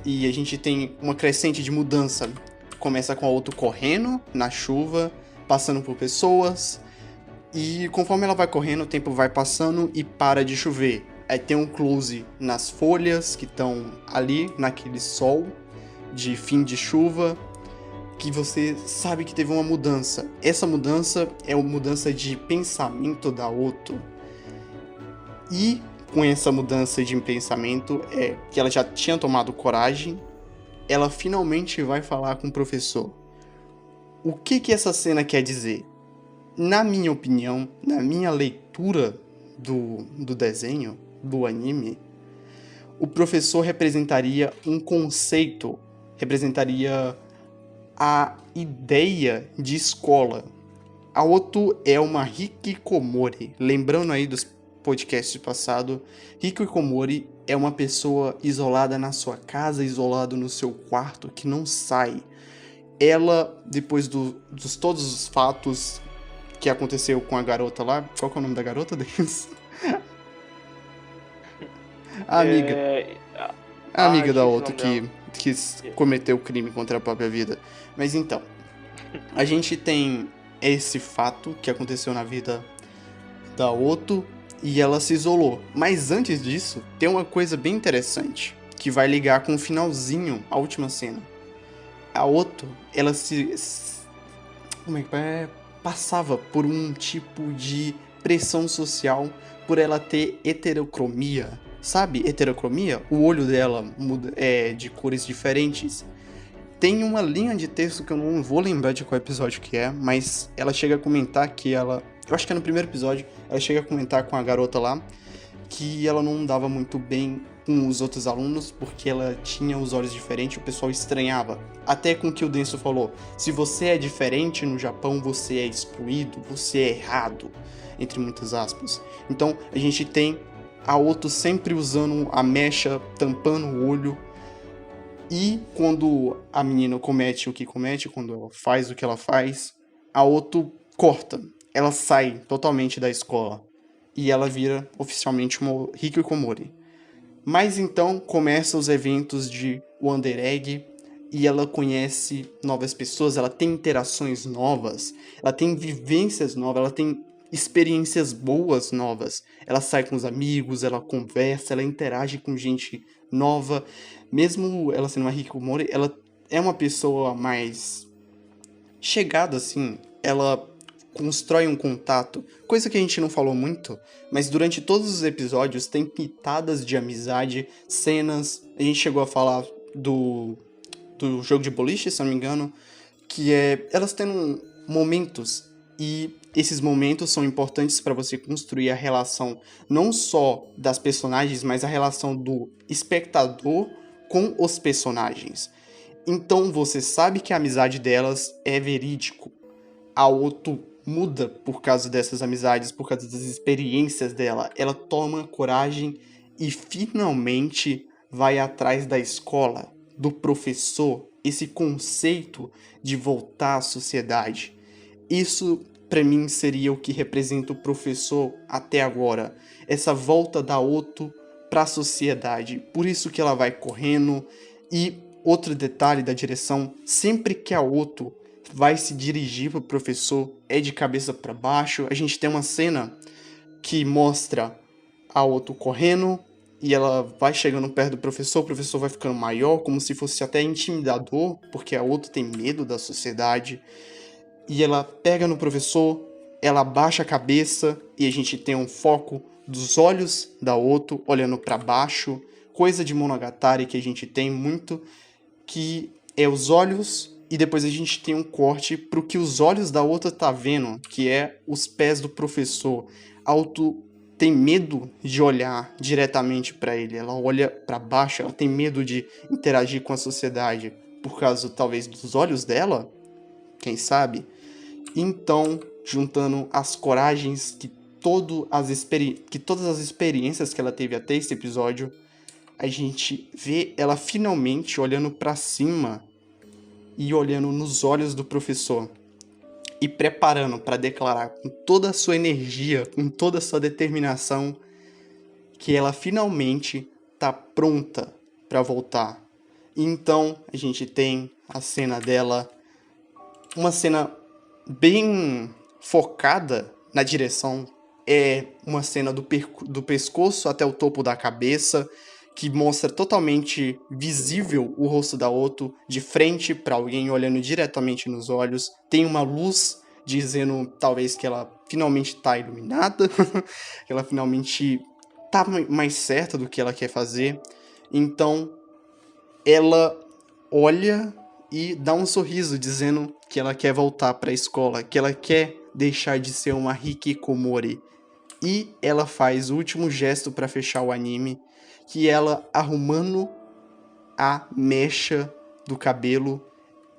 E a gente tem uma crescente de mudança. Começa com a Otto correndo na chuva, passando por pessoas. E conforme ela vai correndo, o tempo vai passando e para de chover. Aí tem um close nas folhas que estão ali, naquele sol de fim de chuva, que você sabe que teve uma mudança. Essa mudança é uma mudança de pensamento da Otto. E com essa mudança de pensamento, que ela já tinha tomado coragem, ela finalmente vai falar com o professor. O que essa cena quer dizer? Na minha opinião, na minha leitura do desenho, do anime, o professor representaria um conceito, representaria a ideia de escola. A Otto é uma hikikomori, lembrando aí dos podcast passado, Hikikomori é uma pessoa isolada na sua casa, isolado no seu quarto, que não sai. Ela, depois dos todos os fatos que aconteceu com a garota lá, qual que é o nome da garota, Denis? A amiga. É... A amiga da esqueci o outra nome dela. que cometeu crime contra a própria vida. Mas então, a gente tem esse fato que aconteceu na vida da Otto e ela se isolou. Mas antes disso, tem uma coisa bem interessante que vai ligar com o finalzinho, a última cena. A Otto, ela como é que passava por um tipo de pressão social por ela ter heterocromia. Sabe, heterocromia? O olho dela é de cores diferentes. Tem uma linha de texto que eu não vou lembrar de qual episódio que é, mas ela chega a comentar que ela... Eu acho que é no primeiro episódio, ela chega a comentar com a garota lá que ela não dava muito bem com os outros alunos porque ela tinha os olhos diferentes, o pessoal estranhava. Até com o que o Denso falou, se você é diferente no Japão, você é excluído, você é errado, entre muitas aspas. Então a gente tem a Otto sempre usando a mecha, tampando o olho. E quando a menina comete o que comete, quando ela faz o que ela faz, a Otto corta. Ela sai totalmente da escola. E ela vira oficialmente uma Hikikomori. Mas então começam os eventos de Wonder Egg. E ela conhece novas pessoas, ela tem interações novas. Ela tem vivências novas, ela tem experiências boas novas. Ela sai com os amigos, ela conversa, ela interage com gente nova. Mesmo ela sendo uma Hikikomori, ela é uma pessoa mais chegada, assim. Ela constrói um contato, coisa que a gente não falou muito, mas durante todos os episódios tem pitadas de amizade, cenas. A gente chegou a falar do jogo de boliche, se não me engano, que é elas tendo momentos, e esses momentos são importantes para você construir a relação não só das personagens, mas a relação do espectador com os personagens. Então você sabe que a amizade delas é verídico. A Otto muda por causa dessas amizades, por causa das experiências dela. Ela toma coragem e finalmente vai atrás da escola, do professor, esse conceito de voltar à sociedade. Isso, para mim, seria o que representa o professor até agora. Essa volta da Otto para a sociedade. Por isso que ela vai correndo. E outro detalhe da direção, sempre que a Otto vai se dirigir pro professor, é de cabeça para baixo. A gente tem uma cena que mostra a Otto correndo e ela vai chegando perto do professor, o professor vai ficando maior, como se fosse até intimidador, porque a Otto tem medo da sociedade. E ela pega no professor, ela abaixa a cabeça e a gente tem um foco dos olhos da Otto olhando para baixo, coisa de Monogatari que a gente tem muito, que é os olhos, e depois a gente tem um corte pro que os olhos da Otto tá vendo, que é os pés do professor. A Otto tem medo de olhar diretamente para ele, ela olha para baixo, ela tem medo de interagir com a sociedade por causa talvez dos olhos dela, quem sabe? Então, juntando as coragens que todas as experiências que ela teve até esse episódio, a gente vê ela finalmente olhando para cima e olhando nos olhos do professor e preparando para declarar com toda a sua energia, com toda a sua determinação, que ela finalmente tá pronta para voltar. Então, a gente tem a cena dela, uma cena bem focada na direção, é uma cena do pescoço até o topo da cabeça, que mostra totalmente visível o rosto da Otto de frente para alguém olhando diretamente nos olhos. Tem uma luz dizendo talvez que ela finalmente está iluminada, que ela finalmente tá mais certa do que ela quer fazer. Então ela olha e dá um sorriso dizendo que ela quer voltar para a escola, que ela quer deixar de ser uma Hikikomori. E ela faz o último gesto para fechar o anime, que ela arrumando a mecha do cabelo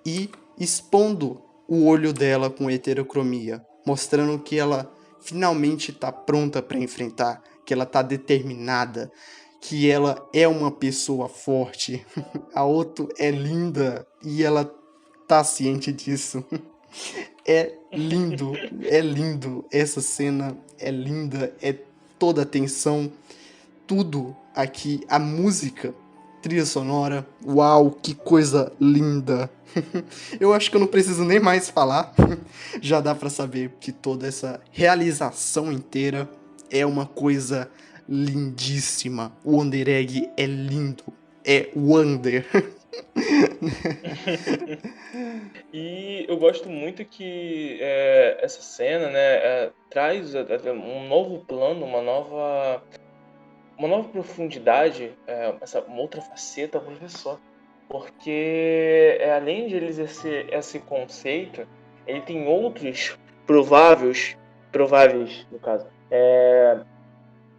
e expondo o olho dela com heterocromia, mostrando que ela finalmente está pronta para enfrentar, que ela tá determinada, que ela é uma pessoa forte. A Otto é linda e ela tá ciente disso. É lindo. Essa cena é linda, é toda a tensão, tudo aqui, a música, trilha sonora, uau, que coisa linda. Eu acho que eu não preciso nem mais falar, já dá pra saber que toda essa realização inteira é uma coisa lindíssima. O Wonder Egg é lindo, é Wonder. E eu gosto muito que essa cena, né, traz um novo plano, uma nova profundidade, uma outra faceta ao professor. Porque além de ele exercer esse conceito, ele tem outros prováveis no caso,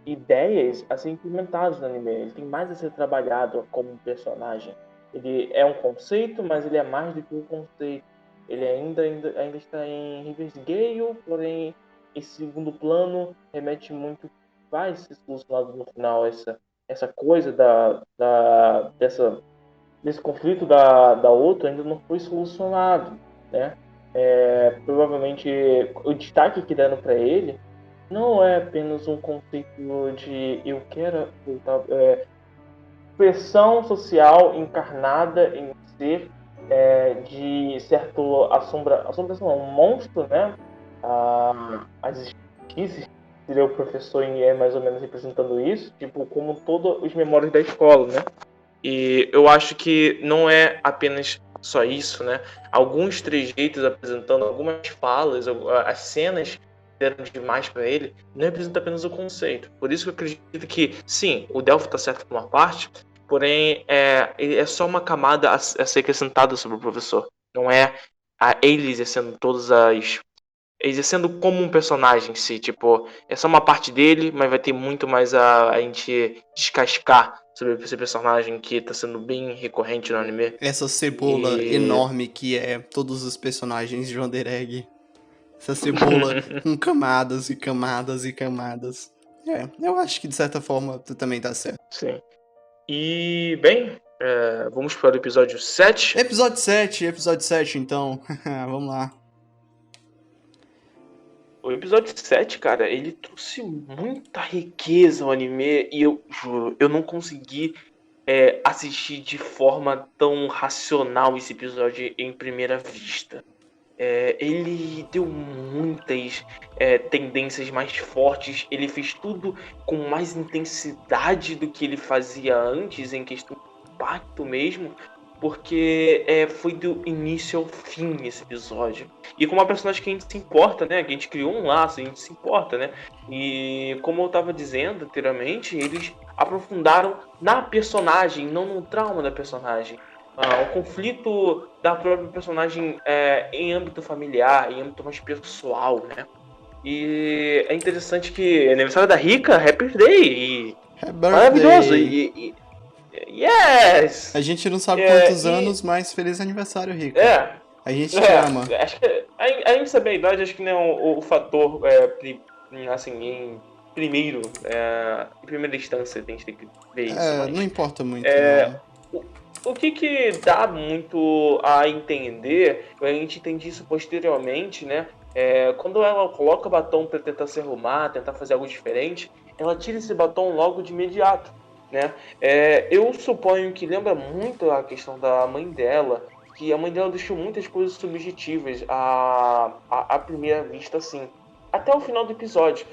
ideias a ser implementadas no anime. Ele tem mais a ser trabalhado como um personagem. Ele é um conceito, mas ele é mais do que um conceito. Ele ainda está em reverse Gale, porém esse segundo plano remete muito, vai ser solucionado no final essa coisa desse conflito da outra ainda não foi solucionado, né? Provavelmente o destaque que deram para ele não é apenas um conceito de eu quero voltar, pressão social encarnada em ser de certo assombração, um monstro, né? As esquisses seria o professor mais ou menos representando isso, tipo como todos os memórias da escola, né? E eu acho que não é apenas só isso, né? Alguns trejeitos apresentando algumas falas, as cenas deram demais para ele, não representa apenas o conceito. Por isso que eu acredito que, sim, o Delphi está certo por uma parte, porém é só uma camada a ser acrescentada sobre o professor. Não é ele exercendo como um personagem em si, tipo, é só uma parte dele, mas vai ter muito mais a gente descascar sobre esse personagem que tá sendo bem recorrente no anime. Essa cebola enorme que é todos os personagens de Wonder Egg. Essa cebola com camadas e camadas e camadas. Eu acho que de certa forma tu também tá certo. Sim. E, bem, vamos para o episódio 7. Episódio 7 então. Vamos lá. O episódio 7, cara, ele trouxe muita riqueza ao anime e eu juro, eu não consegui assistir de forma tão racional esse episódio em primeira vista. Ele deu muitas tendências mais fortes, ele fez tudo com mais intensidade do que ele fazia antes, em questão de impacto mesmo, porque foi do início ao fim esse episódio. E com uma personagem que a gente se importa, né? Que a gente criou um laço, a gente se importa, né? E como eu tava dizendo anteriormente, eles aprofundaram na personagem, não no trauma da personagem. O conflito da própria personagem em âmbito familiar, em âmbito mais pessoal, né? E é interessante que é aniversário da Rica, Happy Day, maravilhoso, yes! A gente não sabe quantos anos, mas feliz aniversário, Rica. A gente te ama. Acho que a gente saber a idade, acho que não é o fator, assim, em primeira instância, a gente tem que ver isso. Mas, não importa muito, não. O que dá muito a entender, a gente entende isso posteriormente, né? Quando ela coloca o batom para tentar se arrumar, tentar fazer algo diferente, ela tira esse batom logo de imediato, né? Eu suponho que lembra muito a questão da mãe dela, que a mãe dela deixou muitas coisas subjetivas à primeira vista, assim. Até o final do episódio,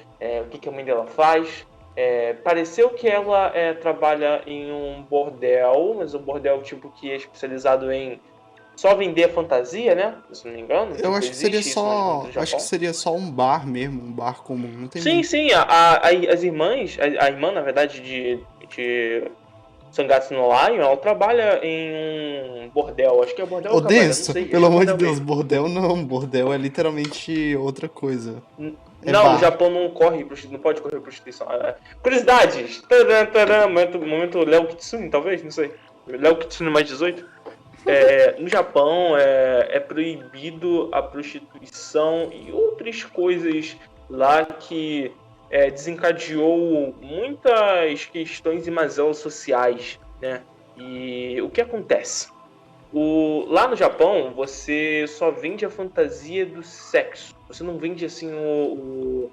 o que a mãe dela faz. Pareceu que ela trabalha em um bordel, mas um bordel tipo que é especializado em só vender fantasia, né? Se não me engano. Eu acho que seria só um bar mesmo, um bar comum. Não tem sim. As irmãs, a irmã, na verdade, de Sangatsu no Lion, ela trabalha em um bordel. Acho que é bordel ou cabaré, não sei. Pelo amor de Deus, bordel não. Bordel é literalmente outra coisa. Não, o Japão não pode correr prostituição. Curiosidades! Momento Léo Kitsune, talvez, não sei. Léo Kitsune mais 18. No Japão é proibido a prostituição e outras coisas lá que desencadeou muitas questões e mazelas sociais, né? E o que acontece? Lá no Japão, você só vende a fantasia do sexo. Você não vende, assim, o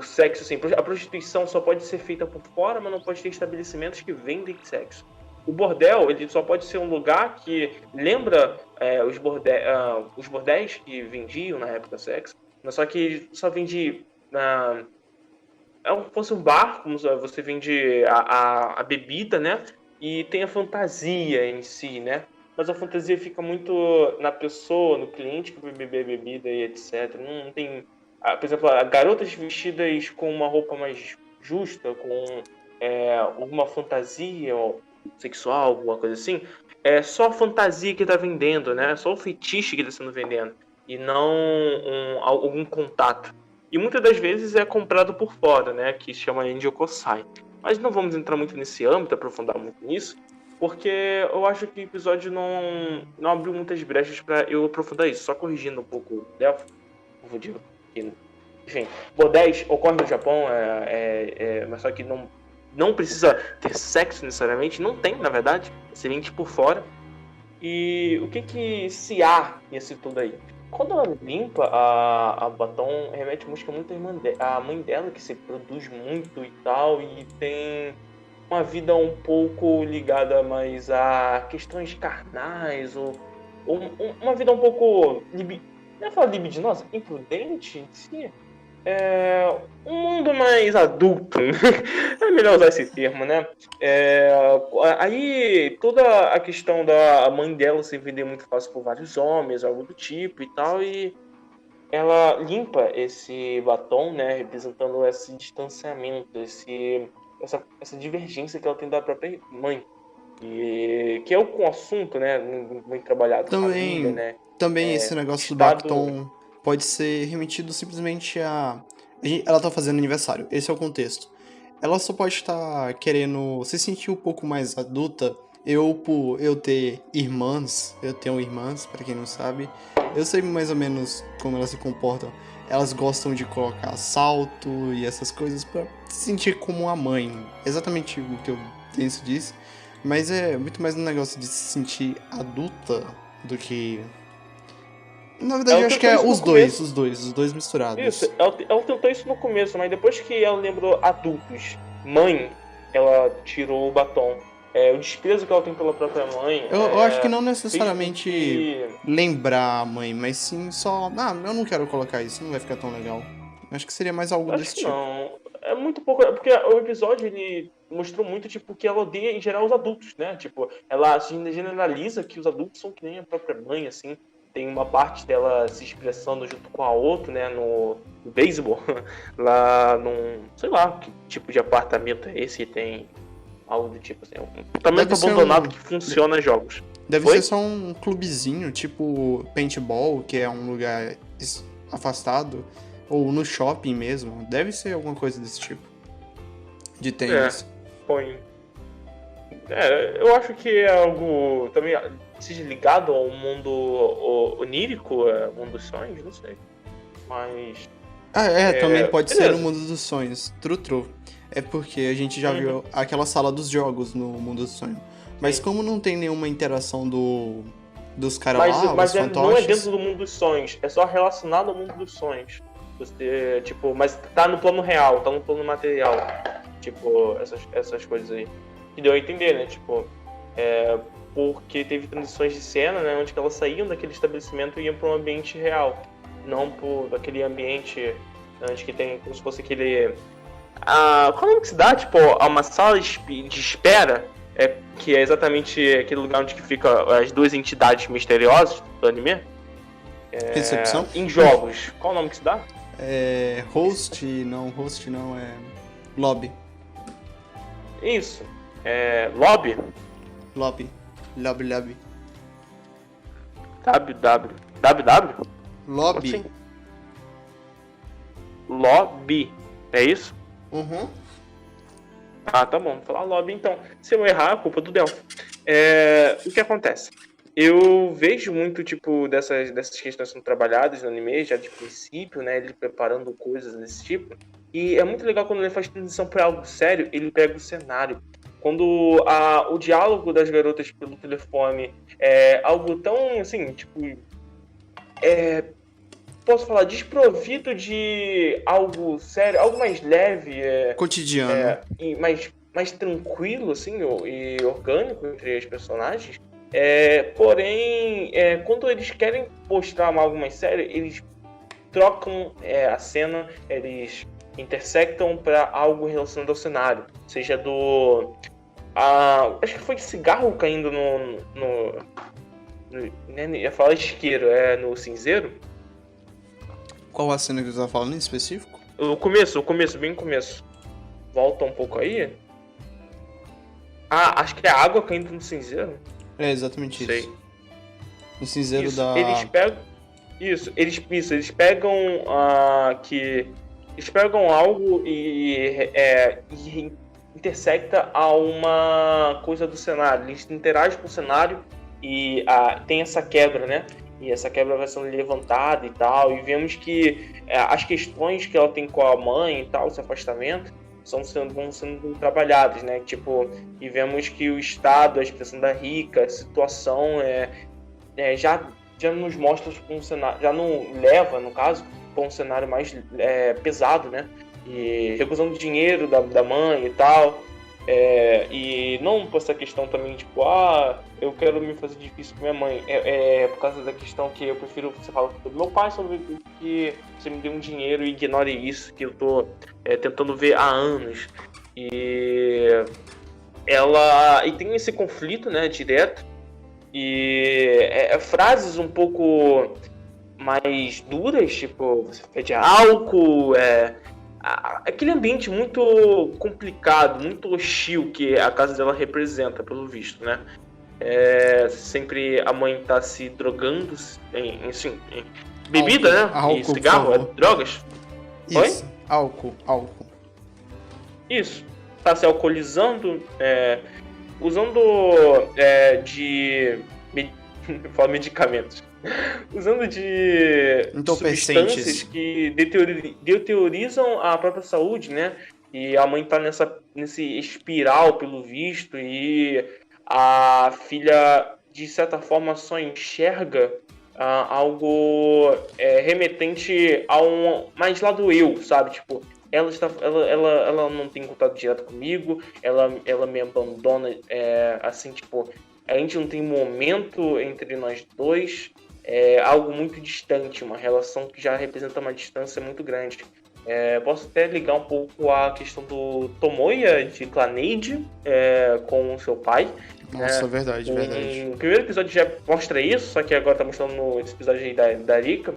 sexo, assim. A prostituição só pode ser feita por fora, mas não pode ter estabelecimentos que vendem sexo. O bordel, ele só pode ser um lugar que lembra os bordéis que vendiam na época sexo, mas só que só vende... é como se fosse um bar, como você vende a bebida, né? E tem a fantasia em si, né? Mas a fantasia fica muito na pessoa, no cliente que vai beber a bebida e etc. Não tem... por exemplo, garotas vestidas com uma roupa mais justa, com alguma fantasia sexual, alguma coisa assim, é só a fantasia que tá vendendo, né? Só o fetiche que tá sendo vendendo. E não algum contato. E muitas das vezes é comprado por fora, né? Que se chama Enjokosai. Mas não vamos entrar muito nesse âmbito, aprofundar muito nisso, porque eu acho que o episódio não abriu muitas brechas para eu aprofundar isso. Só corrigindo um pouco o Delphi, confundiu aqui. Enfim, bordéis ocorre no Japão, mas só que não precisa ter sexo necessariamente. Não tem, na verdade. Você vende por fora. E o que se há nisso tudo aí? Quando ela limpa a Batom, remete música muito à mãe dela, que se produz muito e tal, e tem uma vida um pouco ligada mais a questões carnais, ou uma vida um pouco, não é falar libidinosa, imprudente em si. Um mundo mais adulto, é melhor usar esse termo, né? Aí toda a questão da mãe dela se vender muito fácil por vários homens, algo do tipo e tal, e ela limpa esse batom, né, representando esse distanciamento, essa divergência que ela tem da própria mãe, e que é o assunto, né, muito trabalhado, família, né, Também esse negócio do estado... batom pode ser remetido simplesmente ela tá fazendo aniversário, esse é o contexto. Ela só pode estar querendo se sentir um pouco mais adulta. Por eu ter irmãs, eu tenho irmãs, pra quem não sabe, eu sei mais ou menos como elas se comportam. Elas gostam de colocar salto e essas coisas pra se sentir como a mãe. Exatamente o que eu penso disso. Mas é muito mais um negócio de se sentir adulta do que... Na verdade, eu acho que é os dois misturados. Isso, ela tentou isso no começo, mas depois que ela lembrou adultos, mãe, ela tirou o batom. O desprezo que ela tem pela própria mãe. Eu acho que não necessariamente lembrar a mãe, mas sim só... eu não quero colocar isso, não vai ficar tão legal. Acho que seria mais algo desse tipo. Não, é muito pouco, porque o episódio ele mostrou muito tipo que ela odeia em geral os adultos, né? Tipo, ela generaliza que os adultos são que nem a própria mãe, assim. Tem uma parte dela se expressando junto com a outra, né, no beisebol, lá num, sei lá, que tipo de apartamento é esse, tem algo do tipo assim, um apartamento abandonado que funciona jogos. Deve ser só um clubezinho, tipo paintball, que é um lugar afastado, ou no shopping mesmo. Deve ser alguma coisa desse tipo. De tênis. Eu acho que é algo também seja ligado ao mundo onírico, mundo dos sonhos, não sei. Mas... também pode ser no mundo dos sonhos. True. É porque a gente já viu aquela sala dos jogos no mundo dos sonhos. Mas como não tem nenhuma interação dos caras lá, os fantoches... não é dentro do mundo dos sonhos, é só relacionado ao mundo dos sonhos. Você, tipo, mas tá no plano real, tá no plano material. Tipo, essas coisas aí. Que deu a entender, né? Tipo, porque teve transições de cena, né? Onde elas saíam daquele estabelecimento e iam para um ambiente real. Não por aquele ambiente onde que tem como se fosse aquele... qual é que se dá? Tipo, uma sala de espera, que é exatamente aquele lugar onde que fica as duas entidades misteriosas do anime. Recepção? Em jogos. Qual o nome que se dá? Host não, é lobby. Isso. Lobby? Lobby. WW? Lobby. Assim? Lobby. É isso? Uhum. Tá bom. Vou falar lobby então. Se eu errar, a culpa é do Del. O que acontece? Eu vejo muito, tipo, dessas questões sendo trabalhadas no anime, já de princípio, né? Ele preparando coisas desse tipo. E é muito legal quando ele faz transição para algo sério, ele pega o cenário. Quando o diálogo das garotas pelo telefone é algo tão, assim, tipo, posso falar, desprovido de algo sério, algo mais leve, Cotidiano. e mais tranquilo, assim, e orgânico entre as personagens. Porém, quando eles querem mostrar algo mais sério, eles trocam a cena, eles intersectam para algo relacionado ao cenário. Seja acho que foi cigarro caindo né, ia falar isqueiro, no cinzeiro. Qual a cena que você tá falando em específico? O começo, bem começo. Volta um pouco aí. Acho que é água caindo no cinzeiro. É exatamente Sei. isso. No cinzeiro Isso, da. eles pegam. Eles pegam que. Eles pegam algo e intersecta a uma coisa do cenário. Eles interagem com o cenário e tem essa quebra, né? E essa quebra vai sendo levantada e tal. E vemos que as questões que ela tem com a mãe e tal, esse afastamento, vão sendo trabalhadas, né? Tipo, e vemos que o Estado, a expressão da Rica, a situação já nos mostra um cenário, já não leva, no caso, para um cenário mais pesado, né? E recusando dinheiro da mãe e tal. E não por essa questão também, tipo, eu quero me fazer difícil com minha mãe. Por causa da questão que eu prefiro você falar com meu pai sobre que você me dê um dinheiro e ignore isso, que eu tô tentando ver há anos. E tem esse conflito, né, direto. E frases um pouco mais duras, tipo, você pede álcool, aquele ambiente muito complicado, muito hostil que a casa dela representa, pelo visto, né? Sempre a mãe tá se drogando em bebida, né? Álcool, E cigarro, drogas. Isso, Oi? álcool. Isso. Tá se alcoolizando, usando falo medicamentos. Usando de substâncias que deteriorizam a própria saúde, né? E a mãe tá nesse espiral, pelo visto, e a filha, de certa forma, só enxerga algo remetente a mais lá do eu, sabe? Tipo, ela não tem contato direto comigo, ela me abandona, assim, tipo, a gente não tem momento entre nós dois, algo muito distante, uma relação que já representa uma distância muito grande. Posso até ligar um pouco a questão do Tomoya de Clannade com o seu pai. Nossa, verdade. O primeiro episódio já mostra isso, só que agora tá mostrando no episódio aí da Rika.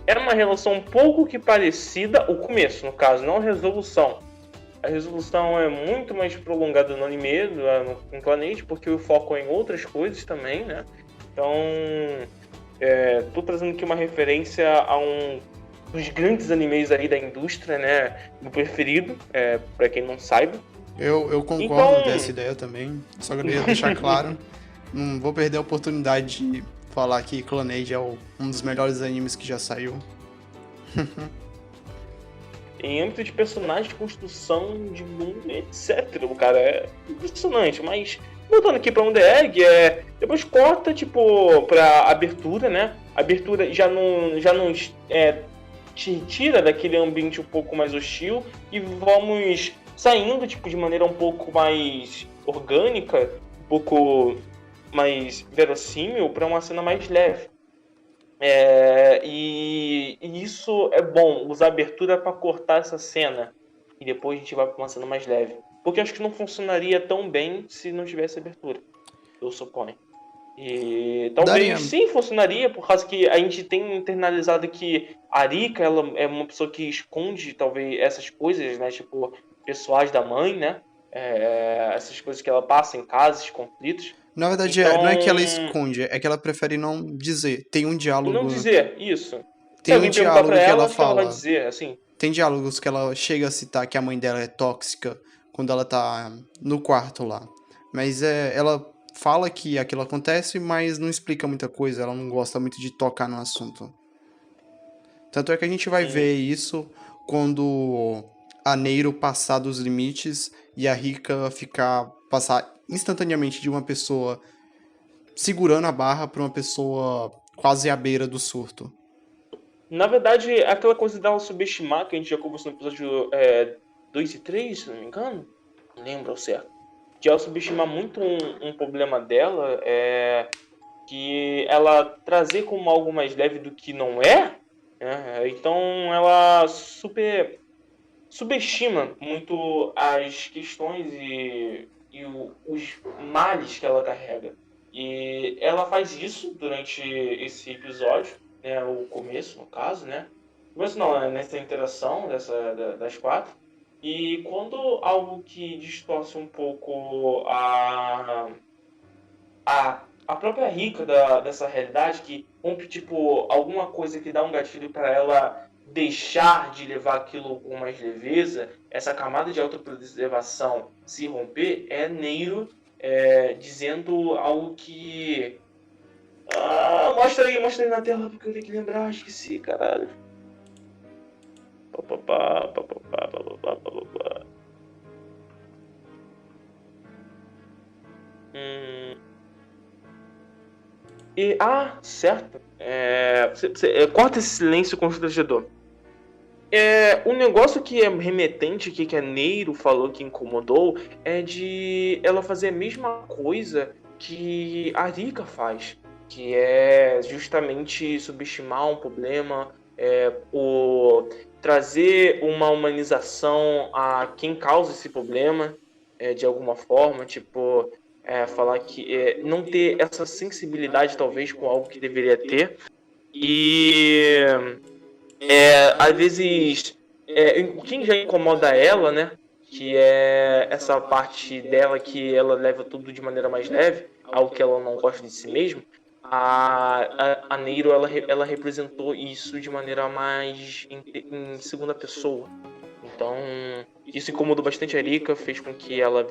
Era uma relação um pouco que parecida, o começo, no caso, não a resolução. A resolução é muito mais prolongada no anime, no Clannade, porque o foco é em outras coisas também, né? Então, tô trazendo aqui uma referência a um dos grandes animes aí da indústria, né? Meu preferido, pra quem não saiba. Eu concordo dessa ideia também, só queria deixar claro, não vou perder a oportunidade de falar que Clannade é um dos melhores animes que já saiu. Em âmbito de personagem, construção de mundo, etc. O cara é impressionante, mas voltando aqui pra Under Egg, depois corta, tipo, pra abertura, né? A abertura já não te tira daquele ambiente um pouco mais hostil e vamos saindo, tipo, de maneira um pouco mais orgânica, um pouco mais verossímil para uma cena mais leve. E isso é bom, usar a abertura para cortar essa cena e depois a gente vai para uma cena mais leve. Porque acho que não funcionaria tão bem se não tivesse abertura, eu suponho. E talvez sim funcionaria, por causa que a gente tem internalizado que a Rika, ela é uma pessoa que esconde talvez essas coisas, né? Tipo, pessoais da mãe, né? Essas coisas que ela passa em casa, esses conflitos. Na verdade, então, não é que ela esconde, é que ela prefere não dizer. Tem um diálogo... Não dizer, isso. Tem um diálogo pra que ela acho fala... que ela vai dizer, assim. Tem diálogos que ela chega a citar que a mãe dela é tóxica quando ela tá no quarto lá. Mas ela fala que aquilo acontece, mas não explica muita coisa, ela não gosta muito de tocar no assunto. Tanto é que a gente vai ver isso quando a Neiro passar dos limites e a Rika passar instantaneamente de uma pessoa segurando a barra para uma pessoa quase à beira do surto. Na verdade, aquela coisa dela subestimar, que a gente já conversou no episódio 2 e 3, se não me engano, não lembro ao certo. De ela subestimar muito um problema dela, que ela trazer como algo mais leve do que não é, né? Então ela subestima muito as questões e os males que ela carrega. E ela faz isso durante esse episódio, né, o começo, no caso, né? Começo não, né, nessa interação das quatro. E quando algo que distorce um pouco a própria Rika dessa realidade, que rompe, tipo, alguma coisa que dá um gatilho para ela deixar de levar aquilo com mais leveza, essa camada de autopreservação se romper, é Neiro dizendo algo que... mostra aí na tela, porque eu tenho que lembrar, esqueci, caralho. Papapá, papapá, papapá, papapá. Certo. Corta esse silêncio constrangedor. Um negócio que é remetente, que a Neiro falou que incomodou, é de ela fazer a mesma coisa que a Rika faz, que é justamente subestimar um problema, trazer uma humanização a quem causa esse problema, de alguma forma, tipo, falar que não ter essa sensibilidade talvez com algo que deveria ter. E às vezes o que já incomoda ela, né, que é essa parte dela que ela leva tudo de maneira mais leve, algo que ela não gosta de si mesma. A Neiro, ela representou isso de maneira mais em segunda pessoa. Então isso incomodou bastante a Erika, fez com que ela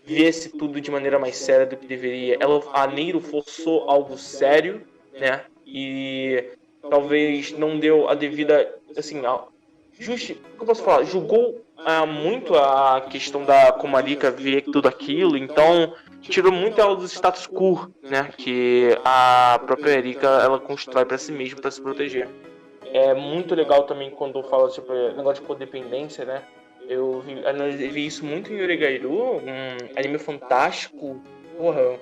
viesse tudo de maneira mais séria do que deveria. A Neiro forçou algo sério, né? E talvez não deu a devida, assim, o que eu posso falar? Julgou muito a questão da como a Rika vê tudo aquilo, então tirou muito ela do status quo, né? Que a própria Erika ela constrói para si mesma, para se proteger. É muito legal também quando fala sobre negócio de codependência, né? Eu vi isso muito em Oregairu, um anime fantástico, porra,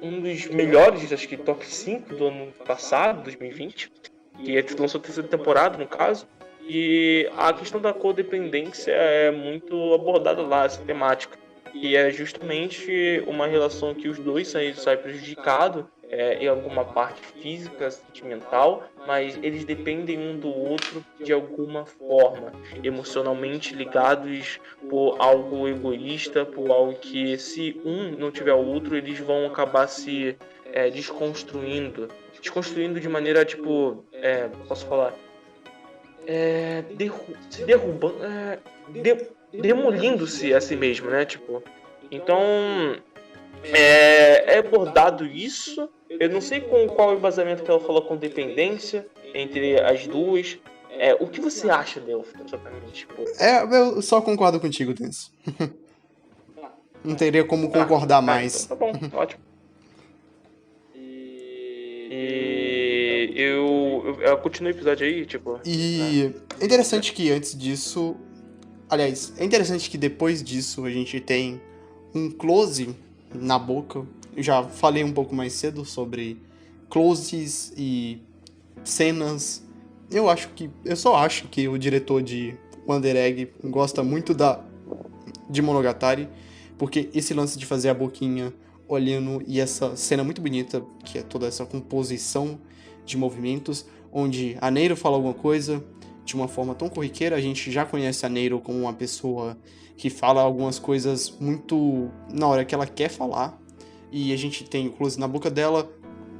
um dos melhores, acho que top 5 do ano passado, 2020, que lançou a terceira temporada, no caso, e a questão da codependência é muito abordada lá, essa temática, e é justamente uma relação que os dois saem prejudicados, em alguma parte física, sentimental, mas eles dependem um do outro de alguma forma, emocionalmente ligados por algo egoísta, por algo que se um não tiver o outro, eles vão acabar se desconstruindo de maneira, tipo, posso falar, se derrubando, demolindo-se a si mesmo, né, tipo, então é abordado isso. Eu não sei com qual embasamento que ela falou com dependência entre as duas. O que você acha, Delphi, exatamente? Tipo... Eu só concordo contigo, Tenso. Não teria como concordar mais. Então, tá bom, ótimo. E eu continuo o episódio aí, tipo... E é interessante que antes disso... Aliás, é interessante que depois disso a gente tem um close na boca. Eu já falei um pouco mais cedo sobre closes e cenas. Eu só acho que o diretor de Wonder Egg gosta muito de Monogatari, porque esse lance de fazer a boquinha olhando e essa cena muito bonita, que é toda essa composição de movimentos, onde a Neiro fala alguma coisa de uma forma tão corriqueira, a gente já conhece a Neiro como uma pessoa que fala algumas coisas muito na hora que ela quer falar, e a gente tem o close na boca dela,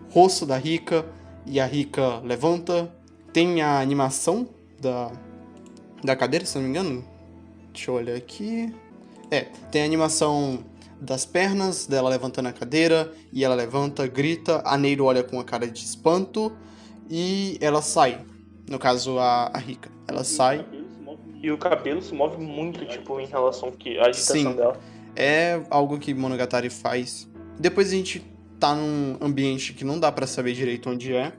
rosto da Rika, e a Rika levanta, tem a animação da cadeira, se não me engano, deixa eu olhar aqui, tem a animação das pernas dela levantando a cadeira, e ela levanta, grita, a Neiro olha com a cara de espanto, e ela sai. No caso, a Rika. Ela sai. E o cabelo se move muito, tipo, em relação à agitação Sim, dela. é algo que Monogatari faz. Depois a gente tá num ambiente que não dá pra saber direito onde é.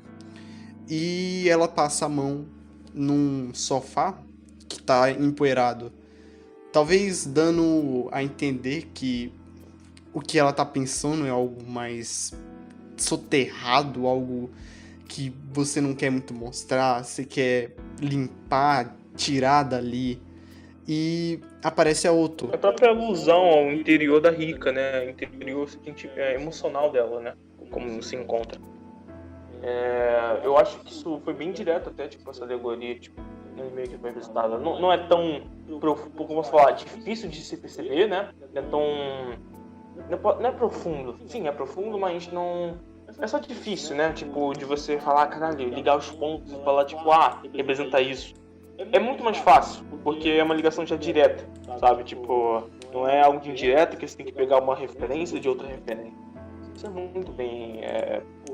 E ela passa a mão num sofá que tá empoeirado. Talvez dando a entender que o que ela tá pensando é algo mais soterrado, algo que você não quer muito mostrar, você quer limpar, tirar dali. E aparece a Otto. A própria alusão ao interior da Rika, né? O interior emocional dela, né? Como se encontra. Eu acho que isso foi bem direto até, tipo, essa alegoria, tipo, no meio que foi apresentada. Não é tão, como posso falar, difícil de se perceber, né? Não é tão... Não é profundo. Sim, é profundo, mas não... É só difícil, né? Tipo, de você falar, caralho, ligar os pontos e falar, tipo, representa isso. É muito mais fácil, porque é uma ligação já direta, sabe? Tipo, não é algo indireto que você tem que pegar uma referência de outra referência. Isso é muito bem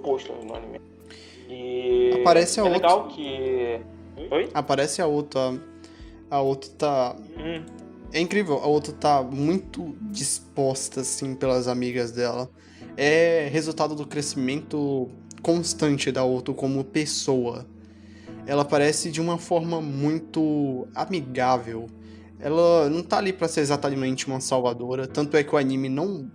posto no anime. E Aparece a é Otto. legal que... Oi? Aparece a Otto. A Otto tá... É incrível, a Otto tá muito disposta, assim, pelas amigas dela. É resultado do crescimento constante da Otto como pessoa. Ela parece de uma forma muito amigável. Ela não tá ali pra ser exatamente uma salvadora, tanto é que o anime não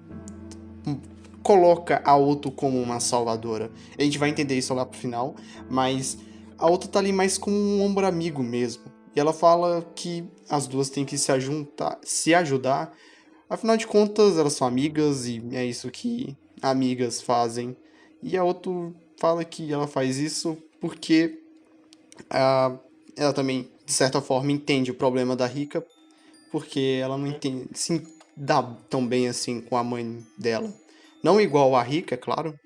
coloca a Otto como uma salvadora. A gente vai entender isso lá pro final, mas a Otto tá ali mais como um ombro amigo mesmo. E ela fala que as duas têm que se ajudar. Afinal de contas, elas são amigas e é isso que amigas fazem. E a Otto fala que ela faz isso porque ela também, de certa forma, entende o problema da Rika, porque ela não entende, se dá tão bem assim com a mãe dela. Não igual a Rika, é claro.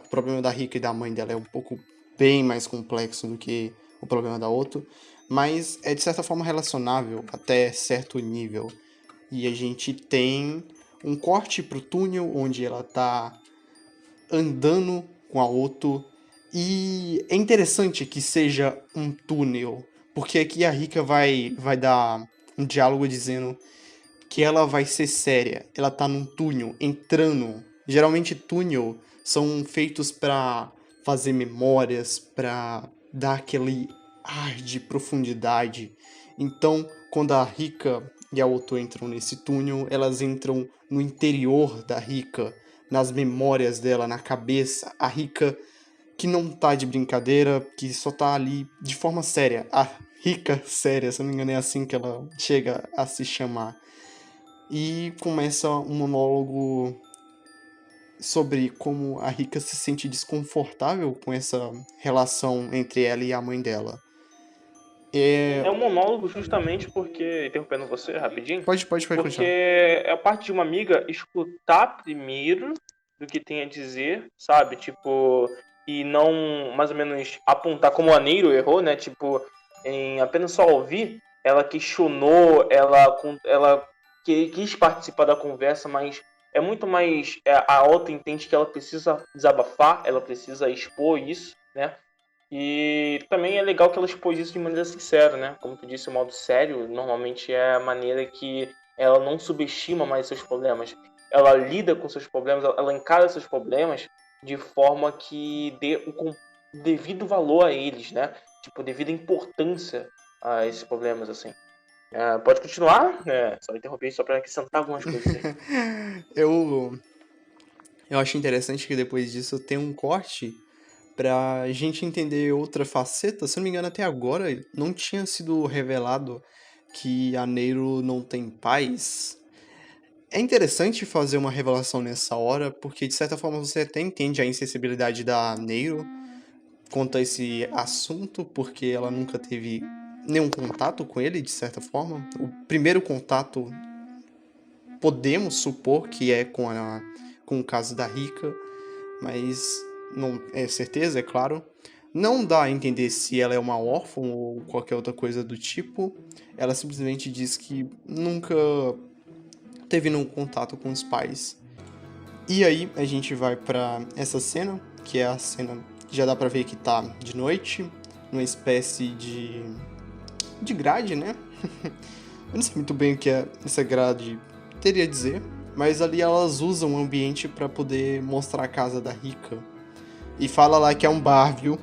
O problema da Rika e da mãe dela é um pouco bem mais complexo do que o problema da Otto, mas é de certa forma relacionável até certo nível. E a gente tem um corte pro túnel onde ela tá andando com a Otto. E é interessante que seja um túnel, porque aqui a Rika vai dar um diálogo dizendo que ela vai ser séria. Ela tá num túnel, entrando. Geralmente túnel são feitos para fazer memórias, para dar aquele ar de profundidade. Então, quando a Rika e a Otto entram nesse túnel, elas entram no interior da Rika, nas memórias dela, na cabeça. A Rika que não tá de brincadeira, que só tá ali de forma séria. A Rika séria, se eu não me engano é assim que ela chega a se chamar. E começa um monólogo sobre como a Rika se sente desconfortável com essa relação entre ela e a mãe dela. É um monólogo justamente porque, interrompendo você rapidinho, Pode porque continuar. é a parte de uma amiga escutar primeiro do que tem a dizer, sabe? Tipo, e não mais ou menos apontar como a Neiro errou, né? Tipo, em apenas só ouvir, ela questionou, ela quis participar da conversa, mas é muito mais a outra entende que ela precisa desabafar, ela precisa expor isso, né? E também é legal que ela expôs isso de maneira sincera, né? Como tu disse, o modo sério normalmente é a maneira que ela não subestima mais seus problemas. Ela lida com seus problemas, ela encara seus problemas de forma que dê o devido valor a eles, né? Tipo, devido importância a esses problemas, assim. Pode continuar? Só interromper só para acrescentar algumas coisas aí. Eu acho interessante que depois disso tem um corte pra gente entender outra faceta. Se eu não me engano, até agora não tinha sido revelado que a Neiro não tem pais. É interessante fazer uma revelação nessa hora, porque de certa forma você até entende a insensibilidade da Neiro quanto a esse assunto, porque ela nunca teve nenhum contato com ele, de certa forma. O primeiro contato podemos supor que é com o caso da Rika, mas não é certeza, é claro. Não dá a entender se ela é uma órfã ou qualquer outra coisa do tipo. Ela simplesmente diz que nunca teve nenhum contato com os pais. E aí a gente vai pra essa cena, que é a cena que já dá pra ver que tá de noite, numa espécie de grade, né? Eu não sei muito bem o que essa grade teria a dizer, mas ali elas usam o ambiente pra poder mostrar a casa da Rika. E fala lá que é um bar, viu?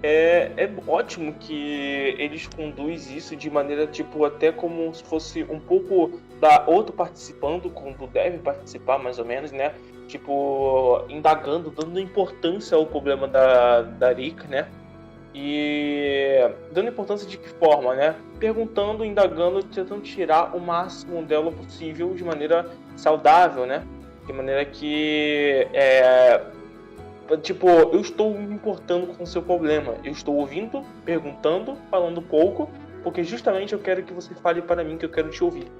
É ótimo que eles conduzem isso de maneira, tipo, até como se fosse um pouco da outro participando, quando deve participar, mais ou menos, né? Tipo, indagando, dando importância ao problema da Rika, né? E dando importância de que forma, né? Perguntando, indagando, tentando tirar o máximo dela possível de maneira saudável, né? De maneira que tipo, eu estou me importando com o seu problema. Eu estou ouvindo, perguntando, falando pouco, porque justamente eu quero que você fale para mim, que eu quero te ouvir.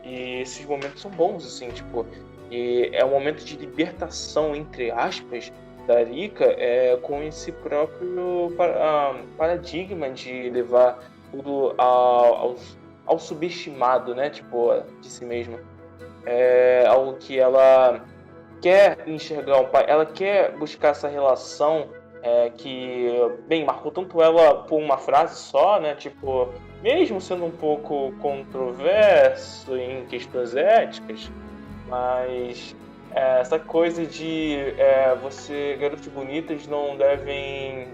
E esses momentos são bons, assim, tipo, e é um momento de libertação, entre aspas, da Rika, com esse próprio paradigma de levar tudo ao subestimado, né, tipo, de si mesma. É algo que ela quer enxergar um pai, ela quer buscar essa relação que, bem, marcou tanto ela por uma frase só, né? Tipo, mesmo sendo um pouco controverso em questões éticas, mas essa coisa de garotas bonitas não devem.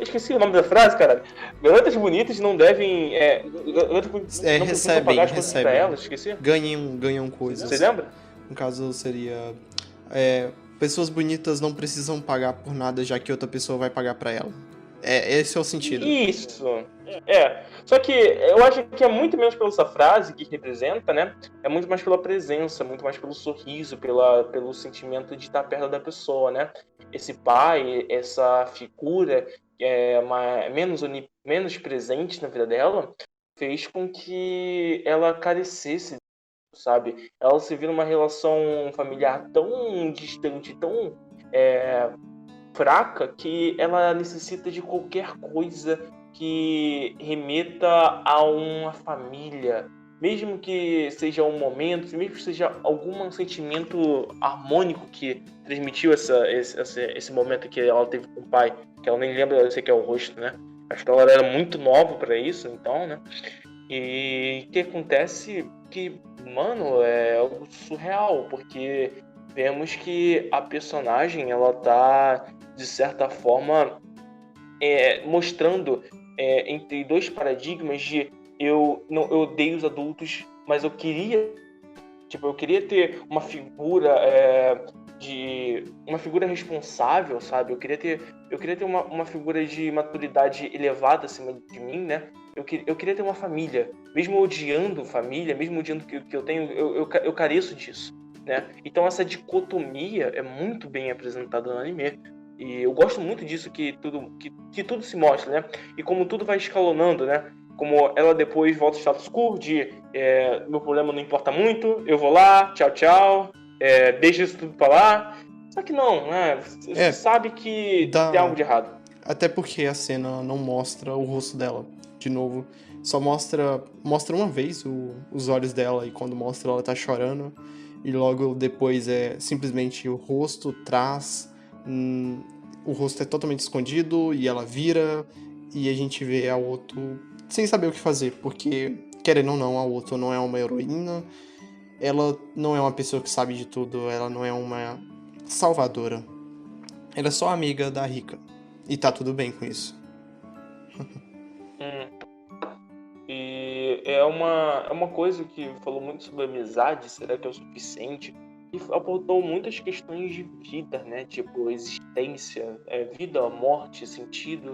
Esqueci o nome da frase, cara. Garotas bonitas não devem. Garotas bonitas não precisam pagar as coisas pra Recebem. elas, esqueci. Ganham Você coisas. lembra? No caso, seria... pessoas bonitas não precisam pagar por nada, já que outra pessoa vai pagar pra ela. Esse é o sentido. Isso. Só que eu acho que é muito menos pela essa frase que representa, né? É muito mais pela presença, muito mais pelo sorriso, pelo sentimento de estar perto da pessoa, né? Esse pai, essa figura menos presente na vida dela, fez com que ela carecesse, sabe? Ela se viu numa relação familiar tão distante, tão fraca, que ela necessita de qualquer coisa que remeta a uma família, mesmo que seja um momento, mesmo que seja algum sentimento harmônico que transmitiu esse momento que ela teve com o pai, que ela nem lembra, eu sei que é o rosto, né? Acho que ela era muito nova para isso, então, né? E o que acontece que, mano, é algo surreal, porque vemos que a personagem, ela tá, de certa forma, mostrando entre dois paradigmas de eu odeio os adultos, mas eu queria ter uma figura uma figura responsável, sabe? Eu queria ter uma figura de maturidade elevada acima de mim, né? Eu queria ter uma família, mesmo odiando família, mesmo odiando que eu tenho, eu careço disso, né? Então essa dicotomia é muito bem apresentada no anime. E eu gosto muito disso que tudo se mostra, né? E como tudo vai escalonando, né? Como ela depois volta ao status quo de meu problema não importa muito, eu vou lá, tchau, tchau, deixa isso tudo pra lá. Só que não, né? Você sabe que tem algo de errado. Até porque a cena não mostra o rosto dela, de novo. Só mostra uma vez os olhos dela, e quando mostra ela tá chorando. E logo depois é simplesmente o rosto, trás. O rosto é totalmente escondido e ela vira. E a gente vê a Otto sem saber o que fazer, porque, querendo ou não, a Otto não é uma heroína. Ela não é uma pessoa que sabe de tudo, ela não é uma salvadora. Ela é só amiga da Rika. E tá tudo bem com isso. E é uma coisa que falou muito sobre amizade, será que é o suficiente? E apontou muitas questões de vida, né? Tipo, existência, vida, morte, sentido.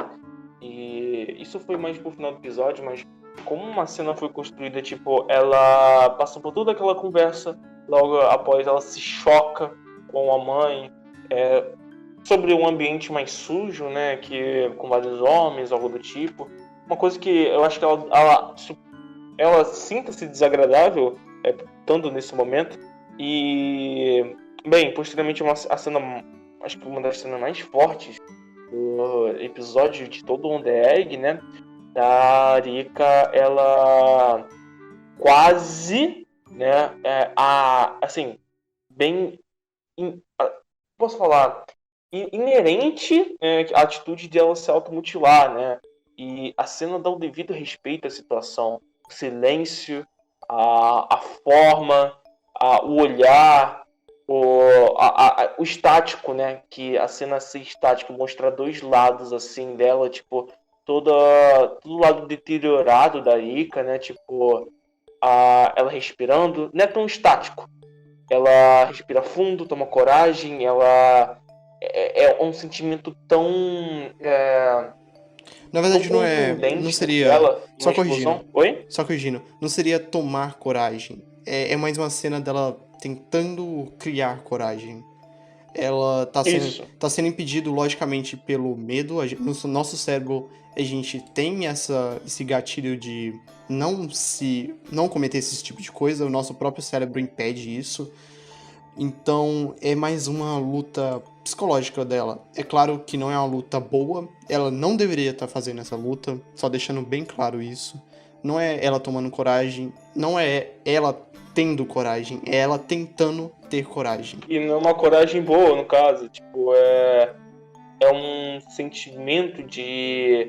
E isso foi mais pro final do episódio, mas como uma cena foi construída, tipo, ela passou por toda aquela conversa, logo após ela se choca com a mãe, sobre um ambiente mais sujo, né? Que, com vários homens, algo do tipo. Uma coisa que eu acho que ela sinta-se desagradável, estando nesse momento. E, bem, posteriormente a cena, acho que uma das cenas mais fortes do episódio de todo o On The Egg, né? da Arika, ela quase, né, assim, bem, posso falar, inerente à atitude dela se automutilar, né? E a cena dá o devido respeito à situação, o silêncio, a forma, o olhar, o estático, né? Que a cena ser estática mostra dois lados assim dela, tipo, todo o lado deteriorado da Rika, né? Tipo, ela respirando, não é tão estático. Ela respira fundo, toma coragem, ela é um sentimento tão Na tão verdade, não contundente dentro seria. dela, uma Só corrigindo. explosão. Oi? Só corrigindo. Não seria tomar coragem. É mais uma cena dela tentando criar coragem. Ela Isso. tá sendo impedido, logicamente, pelo medo. No nosso cérebro, a gente tem esse gatilho de não cometer esse tipo de coisa. O nosso próprio cérebro impede isso. Então é mais uma luta psicológica dela. É claro que não é uma luta boa, ela não deveria estar fazendo essa luta, só deixando bem claro isso. Não é ela tomando coragem, não é ela tendo coragem, é ela tentando ter coragem. E não é uma coragem boa, no caso. Tipo, é um sentimento de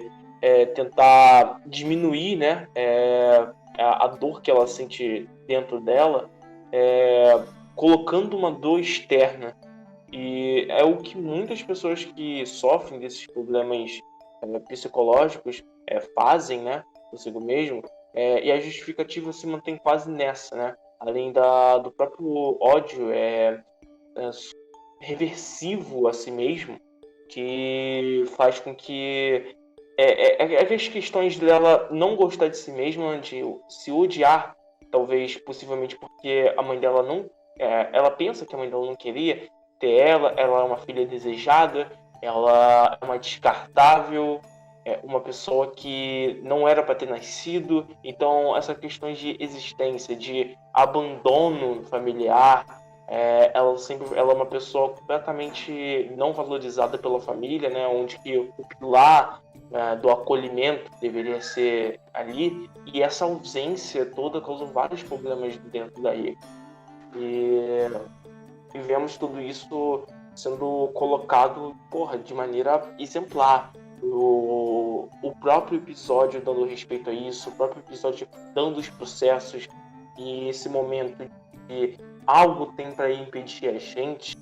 tentar diminuir, né? A dor que ela sente dentro dela, colocando uma dor externa. E é o que muitas pessoas que sofrem desses problemas psicológicos fazem, né? Consigo mesmo. E a justificativa se mantém quase nessa, né? Além do próprio ódio reversivo a si mesmo, que faz com que as questões dela não gostar de si mesma, de se odiar, talvez, possivelmente porque a mãe dela não... ela pensa que a mãe dela não queria ter ela é uma filha desejada, ela é uma descartável, uma pessoa que não era para ter nascido. Então, essas questões de existência, de abandono familiar, ela é uma pessoa completamente não valorizada pela família, né? Onde que o pilar do acolhimento deveria ser ali, e essa ausência toda causou vários problemas dentro daí. E vemos tudo isso sendo colocado, de maneira exemplar. O próprio episódio dando respeito a isso, o próprio episódio dando os processos, e esse momento de algo tem para impedir a gente,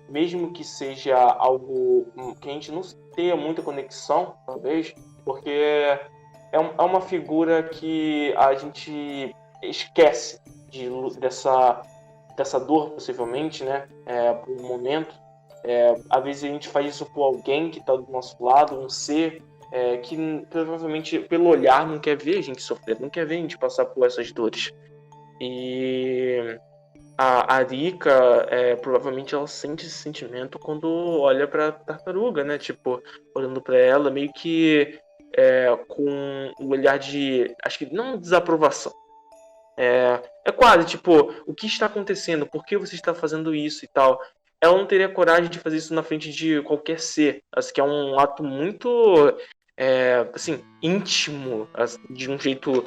mesmo que seja algo que a gente não tenha muita conexão, talvez, porque é uma figura que a gente esquece dessa dor, possivelmente, né? Por um momento. Às vezes a gente faz isso por alguém que está do nosso lado, um ser que provavelmente, pelo olhar, não quer ver a gente sofrer, não quer ver a gente passar por essas dores. E a Rika, provavelmente ela sente esse sentimento quando olha pra tartaruga, né? Tipo, olhando pra ela, meio que com o olhar de, acho que não desaprovação. Quase, tipo, o que está acontecendo? Por que você está fazendo isso e tal? Ela não teria coragem de fazer isso na frente de qualquer ser. Acho que é um ato muito, assim, íntimo, de um jeito...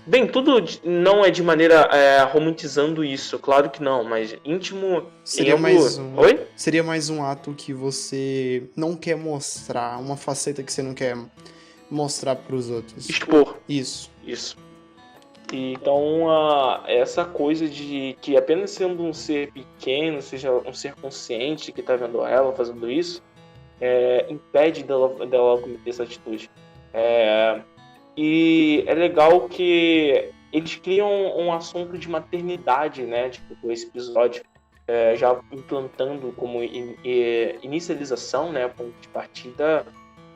Bem, tudo não é de maneira romantizando isso, claro que não, mas íntimo Seria Oi? seria mais um ato que você não quer mostrar, uma faceta que você não quer mostrar para os outros. Expor. Isso. Então, essa coisa de que apenas sendo um ser pequeno, seja um ser consciente que está vendo ela fazendo isso, impede dela cometer essa atitude. E é legal que eles criam um assunto de maternidade, né? Tipo, com esse episódio, já implantando como inicialização, né? Ponto de partida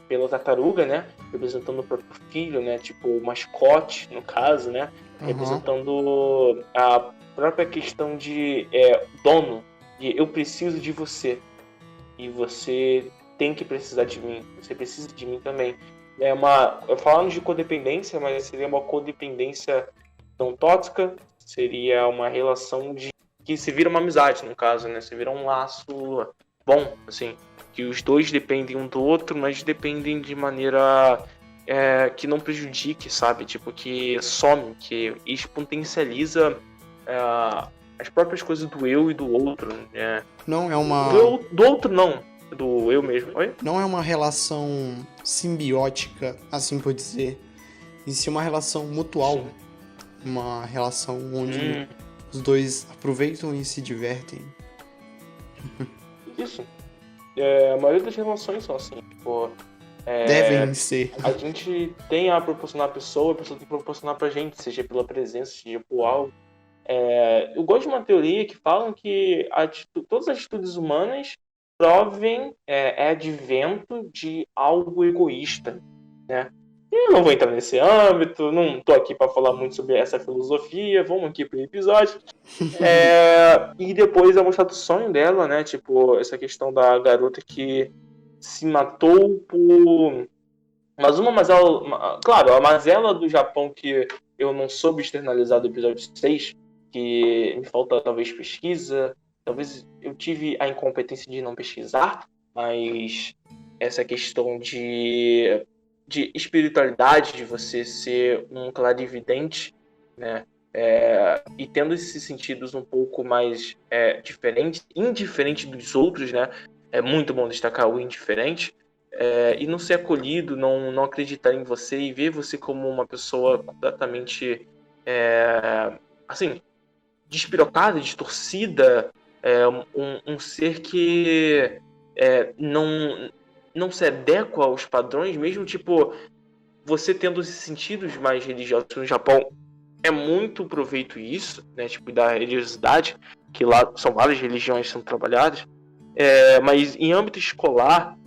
pela tartaruga, né? Representando o próprio filho, né? Tipo, o mascote, no caso, né? Uhum. Representando a própria questão de dono, de eu preciso de você e você tem que precisar de mim, você precisa de mim também. Falamos de codependência, mas seria uma codependência não tóxica, seria uma relação que se vira uma amizade, no caso, né? Se vira um laço bom, assim, que os dois dependem um do outro, mas dependem de maneira que não prejudique, sabe? Tipo, que some, que exponencializa as próprias coisas do eu e do outro, né? Não é uma... Do outro não, do eu mesmo. Oi? Não é uma relação simbiótica, assim por dizer, e sim uma relação mutual. Sim. Uma relação onde os dois aproveitam e se divertem. Isso. A maioria das relações são assim, tipo... Devem ser. A gente tem a proporcionar a pessoa tem que proporcionar pra gente, seja pela presença, seja por algo. Eu gosto de uma teoria que falam que todas as atitudes humanas provém advento de algo egoísta, né? Eu não vou entrar nesse âmbito, não tô aqui para falar muito sobre essa filosofia, vamos aqui pro episódio. E depois é mostrado o sonho dela, né? Tipo, essa questão da garota que se matou por... Mas uma mazela... Claro, a mazela do Japão que eu não soube externalizar do episódio 6, que me falta talvez pesquisa, talvez eu tive a incompetência de não pesquisar, mas essa questão de espiritualidade, de você ser um clarividente, né? E tendo esses sentidos um pouco mais indiferente dos outros, né? É muito bom destacar o indiferente, e não ser acolhido, não acreditar em você e ver você como uma pessoa completamente assim, despirocada, distorcida, um ser que não se adequa aos padrões, mesmo tipo você tendo esses sentidos mais religiosos. No Japão é muito proveito isso, né, tipo da religiosidade, que lá são várias religiões sendo trabalhadas, mas em âmbito escolar,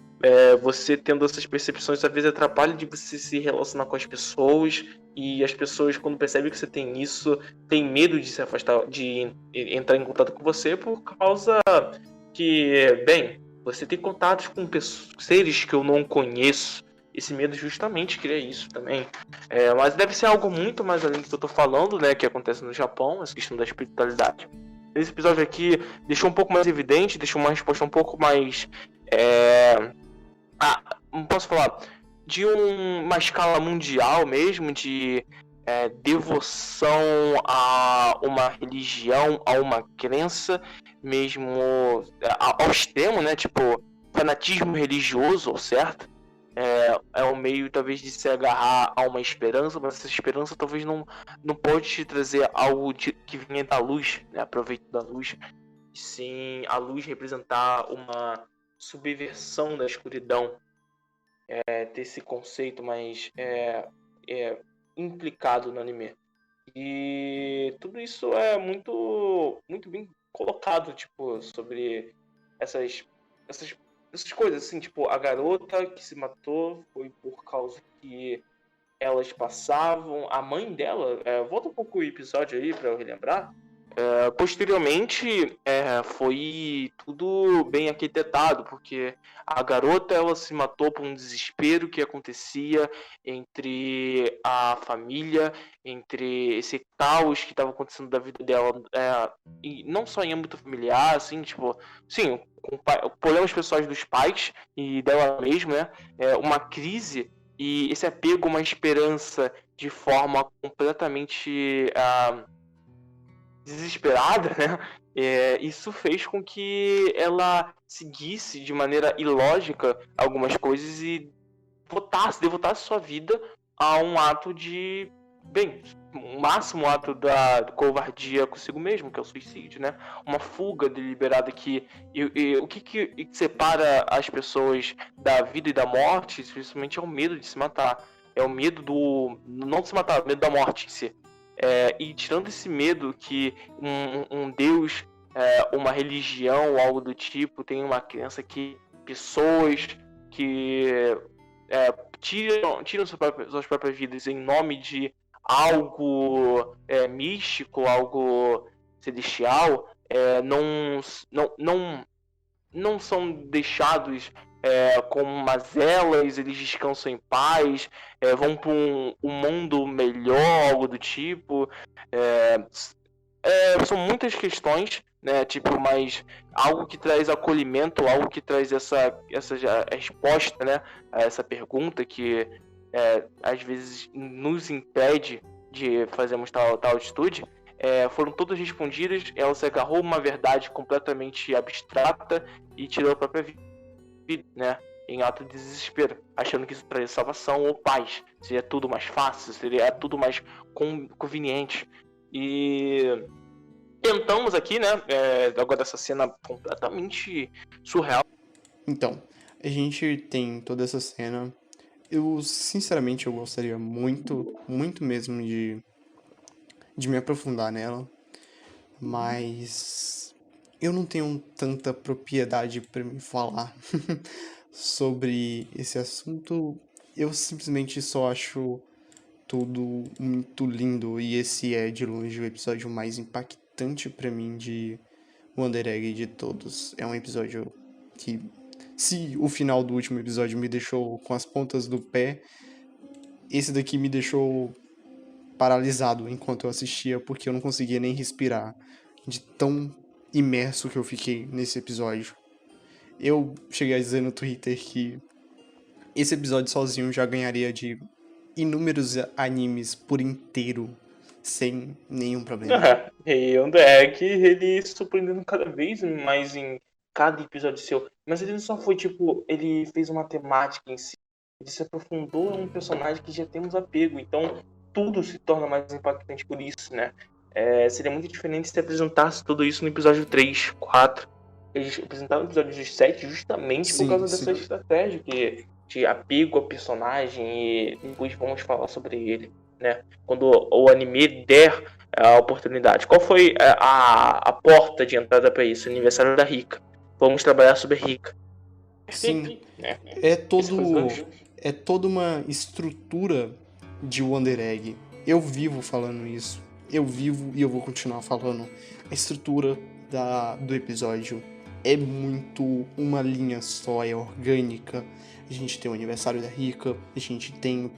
você tendo essas percepções às vezes atrapalha de você se relacionar com as pessoas, e as pessoas, quando percebem que você tem isso, tem medo de se afastar, de entrar em contato com você, por causa que, bem, você tem contatos com seres que eu não conheço. Esse medo justamente cria isso também. Mas deve ser algo muito mais além do que eu tô falando, né, que acontece no Japão, essa questão da espiritualidade. Esse episódio aqui deixou um pouco mais evidente, deixou uma resposta um pouco mais... não posso falar... De uma escala mundial mesmo, de devoção a uma religião, a uma crença, mesmo ao extremo, né? Tipo, fanatismo religioso, certo? É um meio, talvez, de se agarrar a uma esperança, mas essa esperança talvez não pode te trazer algo que venha da luz, né? Aproveito da luz. Sim, a luz representar uma subversão da escuridão, ter esse conceito mais implicado no anime. E tudo isso é muito, muito bem colocado, tipo, sobre essas coisas, assim, tipo, a garota que se matou foi por causa que elas passavam, a mãe dela, volta um pouco o episódio aí pra eu relembrar. Posteriormente, foi tudo bem arquitetado, porque a garota ela se matou por um desespero que acontecia entre a família, entre esse caos que estava acontecendo da vida dela, e não só em âmbito familiar, assim, tipo, sim, com problemas pessoais dos pais e dela mesma, né? Uma crise e esse apego a uma esperança de forma completamente desesperada, né? Isso fez com que ela seguisse de maneira ilógica algumas coisas e devotasse sua vida a um ato de, bem, o máximo ato da covardia consigo mesmo, que é o suicídio, né? Uma fuga deliberada que... o que separa as pessoas da vida e da morte, principalmente, é o medo de se matar. É o medo não de se matar, é o medo da morte em si. E tirando esse medo que um Deus, uma religião ou algo do tipo, tem uma crença que pessoas que tiram suas próprias vidas em nome de algo místico, algo celestial, não são deixados como mazelas, eles descansam em paz, vão para um mundo melhor, algo do tipo. São muitas questões, né? Tipo, mas algo que traz acolhimento, algo que traz essa resposta, né? A essa pergunta que às vezes nos impede de fazermos tal atitude, foram todas respondidas. Ela se agarrou a uma verdade completamente abstrata e tirou a própria vida, né? Em ato de desespero, achando que isso traria salvação ou paz. Seria tudo mais fácil, seria tudo mais conveniente. E tentamos aqui, né? Agora essa cena completamente surreal. Então, a gente tem toda essa cena. Eu, sinceramente, eu gostaria muito, muito mesmo de me aprofundar nela, mas eu não tenho tanta propriedade para me falar sobre esse assunto. Eu simplesmente só acho tudo muito lindo e esse é de longe o episódio mais impactante para mim de Wonder Egg de todos. É um episódio que, se o final do último episódio me deixou com as pontas do pé, esse daqui me deixou paralisado enquanto eu assistia, porque eu não conseguia nem respirar de tão imerso que eu fiquei nesse episódio. Eu cheguei a dizer no Twitter que esse episódio sozinho já ganharia de inúmeros animes por inteiro, sem nenhum problema. E onde é que ele se surpreendendo cada vez mais em cada episódio seu. Mas ele não só foi, tipo, ele fez uma temática em si. Ele se aprofundou em um personagem que já temos apego. Então, tudo se torna mais impactante por isso, né? Seria muito diferente se apresentasse tudo isso no episódio 3, 4. Eles apresentaram no episódio 7 justamente por Sim, causa sim. dessa estratégia de apego ao personagem e depois vamos falar sobre ele, né? Quando o anime der a oportunidade. Qual foi a porta de entrada para isso? Aniversário da Rika. Vamos trabalhar sobre a Rika. Sim, Né? é Esse foi o gancho. é toda uma estrutura de Wonder Egg. Eu vivo falando isso. Eu vivo e eu vou continuar falando. A estrutura do episódio é muito uma linha só, é orgânica. A gente tem o aniversário da Rika, a gente tem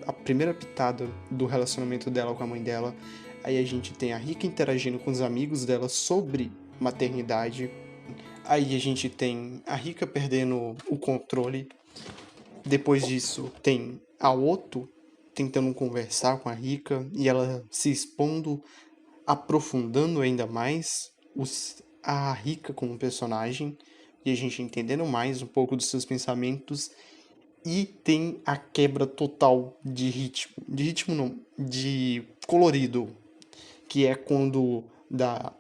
a primeira pitada do relacionamento dela com a mãe dela. Aí a gente tem a Rika interagindo com os amigos dela sobre maternidade. Aí a gente tem a Rika perdendo o controle. Depois disso, tem a Otto tentando conversar com a Rika e ela se expondo, aprofundando ainda mais a Rika como personagem e a gente entendendo mais um pouco dos seus pensamentos. E tem a quebra total de ritmo. De ritmo não, de colorido. Que é quando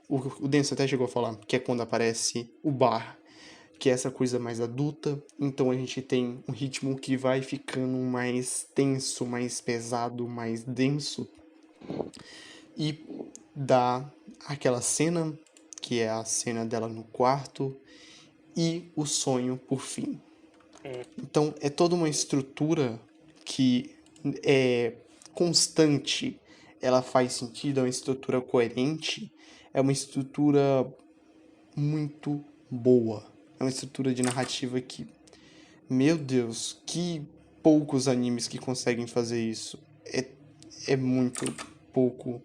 o Denso até chegou a falar, que é quando aparece o bar, que é essa coisa mais adulta. Então a gente tem um ritmo que vai ficando mais tenso, mais pesado, mais denso. E dá aquela cena, que é a cena dela no quarto, e o sonho por fim. Então é toda uma estrutura que é constante, ela faz sentido, é uma estrutura coerente, é uma estrutura muito boa. É uma estrutura de narrativa que, meu Deus, que poucos animes que conseguem fazer isso. É muito pouco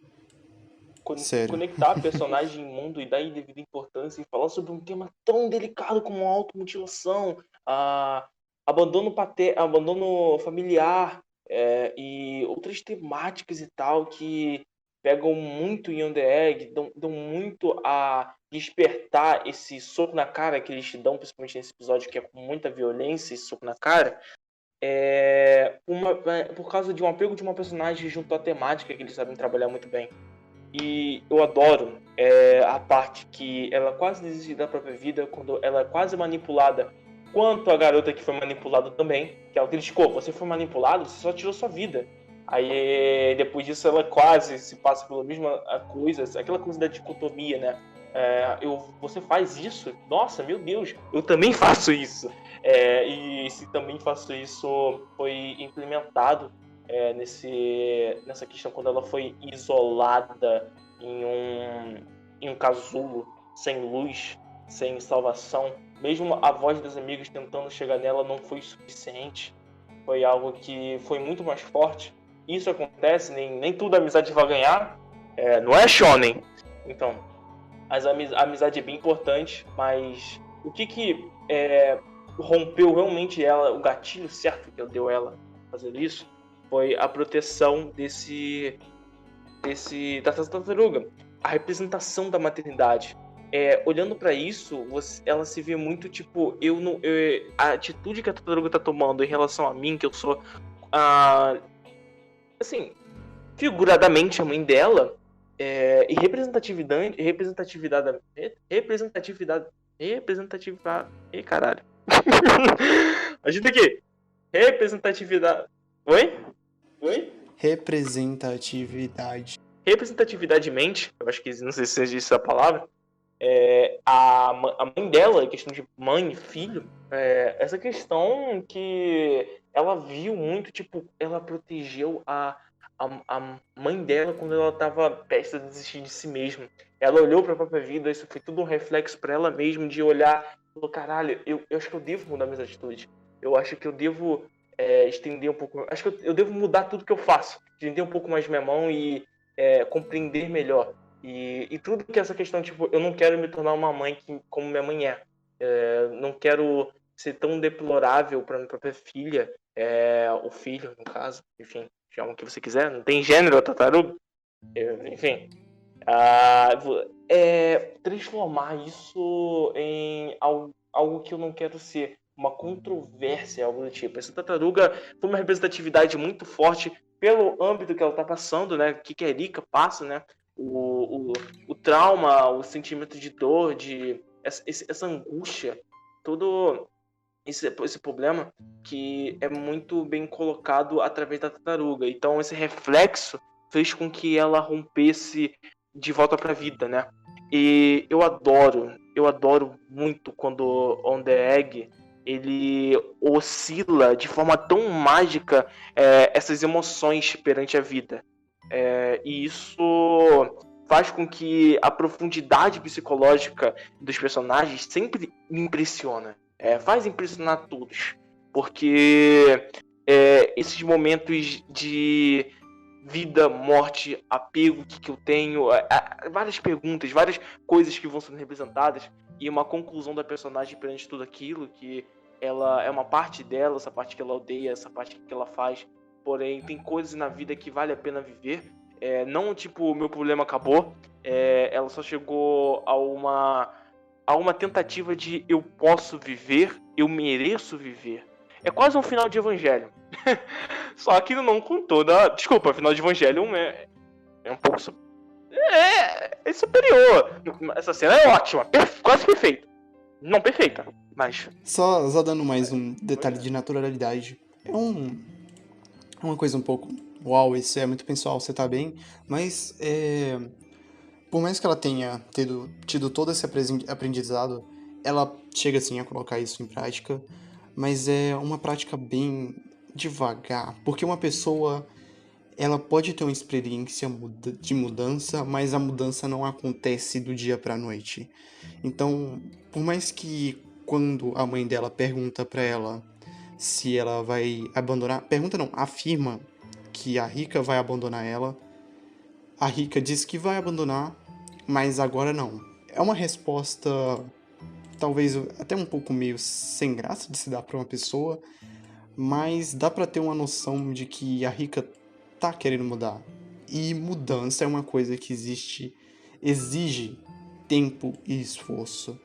sério. Conectar personagem e mundo e dar devida importância e falar sobre um tema tão delicado como a automutilação, abandono familiar e outras temáticas e tal que pegam muito em On The Egg, dão muito a despertar esse soco na cara que eles te dão, principalmente nesse episódio que é com muita violência, esse soco na cara, por causa de um apego de uma personagem junto à temática que eles sabem trabalhar muito bem. E eu adoro a parte que ela quase desiste da própria vida, quando ela é quase manipulada, quanto a garota que foi manipulada também, que ela criticou, você foi manipulado, você só tirou sua vida. Aí depois disso ela quase se passa pela mesma coisa, aquela coisa da dicotomia, né? Você faz isso? Nossa, meu Deus, eu também faço isso. E se também faço isso foi implementado nessa questão quando ela foi isolada em um casulo, sem luz, sem salvação. Mesmo a voz das amigas tentando chegar nela não foi suficiente. Foi algo que foi muito mais forte. Isso acontece, nem tudo a amizade vai ganhar. Não é shonen. Então, a amizade é bem importante, mas o que rompeu realmente ela, o gatilho certo que deu ela fazer isso, foi a proteção da tartaruga, a representação da maternidade. Olhando pra isso, ela se vê muito tipo, a atitude que a tartaruga tá tomando em relação a mim, que eu sou, assim, figuradamente a mãe dela, e caralho. Ajuda aqui. Representatividade. Oi? Representatividade. Representatividade, eu acho que não sei se existe essa palavra. A mãe dela, a questão de mãe e filho, essa questão que ela viu muito, tipo, ela protegeu a mãe dela quando ela estava prestes a desistir de si mesma. Ela olhou para a própria vida, isso foi tudo um reflexo para ela mesma de olhar e falou, caralho, eu acho que eu devo mudar minhas atitudes. Eu acho que eu devo estender um pouco, acho que eu devo mudar tudo que eu faço, estender um pouco mais minha mão e compreender melhor. E tudo que essa questão, tipo, eu não quero me tornar uma mãe como minha mãe é. Não quero ser tão deplorável para minha própria filha, ou filho, no caso, enfim, chama o que você quiser, não tem gênero, tartaruga. Enfim, transformar isso em algo que eu não quero ser, uma controvérsia, algo do tipo. Essa tartaruga foi uma representatividade muito forte pelo âmbito que ela está passando, né? Que a Erika passa, né? O trauma, o sentimento de dor, essa angústia, todo esse problema que é muito bem colocado através da tartaruga. Então esse reflexo fez com que ela rompesse de volta para a vida, né? E eu adoro muito quando On The Egg ele oscila de forma tão mágica essas emoções perante a vida. E isso faz com que a profundidade psicológica dos personagens sempre me impressiona. Faz impressionar todos. Porque esses momentos de vida, morte, apego que eu tenho, várias perguntas, várias coisas que vão sendo representadas e uma conclusão da personagem perante tudo aquilo, que ela é uma parte dela, essa parte que ela odeia, essa parte que ela faz, porém tem coisas na vida que vale a pena viver. Não tipo, o meu problema acabou, ela só chegou a uma tentativa de eu posso viver, eu mereço viver. É quase um final de Evangelho. Só que não com toda. Desculpa, final de Evangelion é um pouco. É superior. Essa cena é ótima, quase perfeita. Não perfeita, mas. Só dando mais um detalhe de naturalidade. Uma coisa um pouco. Uau, isso é muito pessoal, você tá bem. Mas por mais que ela tenha tido todo esse aprendizado, ela chega assim a colocar isso em prática, mas é uma prática bem devagar, porque uma pessoa ela pode ter uma experiência de mudança, mas a mudança não acontece do dia para a noite. Então, por mais que quando a mãe dela pergunta para ela se ela vai abandonar, pergunta não, afirma que a Rika vai abandonar ela, a Rika diz que vai abandonar, mas agora não. É uma resposta talvez até um pouco meio sem graça de se dar para uma pessoa, mas dá para ter uma noção de que a Rika tá querendo mudar. E mudança é uma coisa que exige tempo e esforço.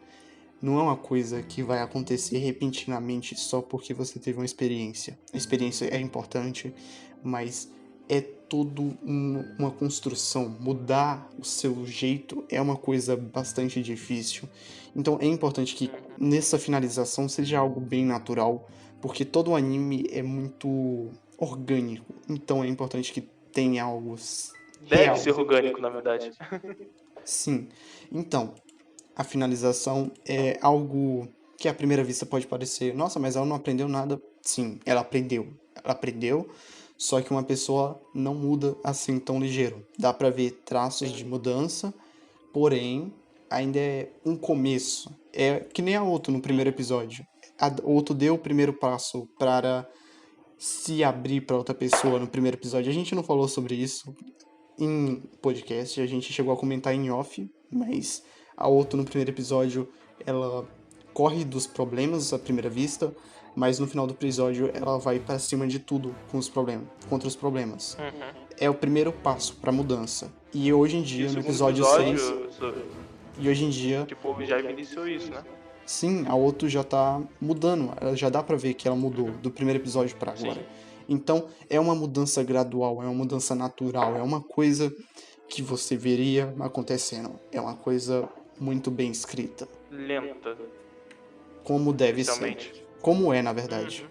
Não é uma coisa que vai acontecer repentinamente só porque você teve uma experiência. A experiência é importante, mas é tudo uma construção. Mudar o seu jeito é uma coisa bastante difícil. Então é importante que nessa finalização seja algo bem natural, porque todo o anime é muito orgânico. Então é importante que tenha algo Deve ser orgânico, na verdade. Sim. Então, a finalização é algo que à primeira vista pode parecer, nossa, mas ela não aprendeu nada. Sim, ela aprendeu. Ela aprendeu, só que uma pessoa não muda assim tão ligeiro. Dá pra ver traços de mudança, porém, ainda é um começo. É que nem a Otto no primeiro episódio. A Otto deu o primeiro passo para se abrir para outra pessoa no primeiro episódio. A gente não falou sobre isso em podcast, a gente chegou a comentar em off, mas a Otto no primeiro episódio, ela corre dos problemas à primeira vista, mas no final do episódio ela vai pra cima de tudo com os problemas, contra os problemas. É o primeiro passo pra mudança. E hoje em E dia, o no segundo episódio episódio, 6, e hoje em dia, tipo, já evidenciou isso, né? sim, a Otto já tá mudando. Já dá pra ver que ela mudou do primeiro episódio pra agora. Sim. Então, é uma mudança gradual, é uma mudança natural, é uma coisa que você veria acontecendo. É uma coisa muito bem escrita. Lenta, Como deve ser. especialmente. Como é, na verdade.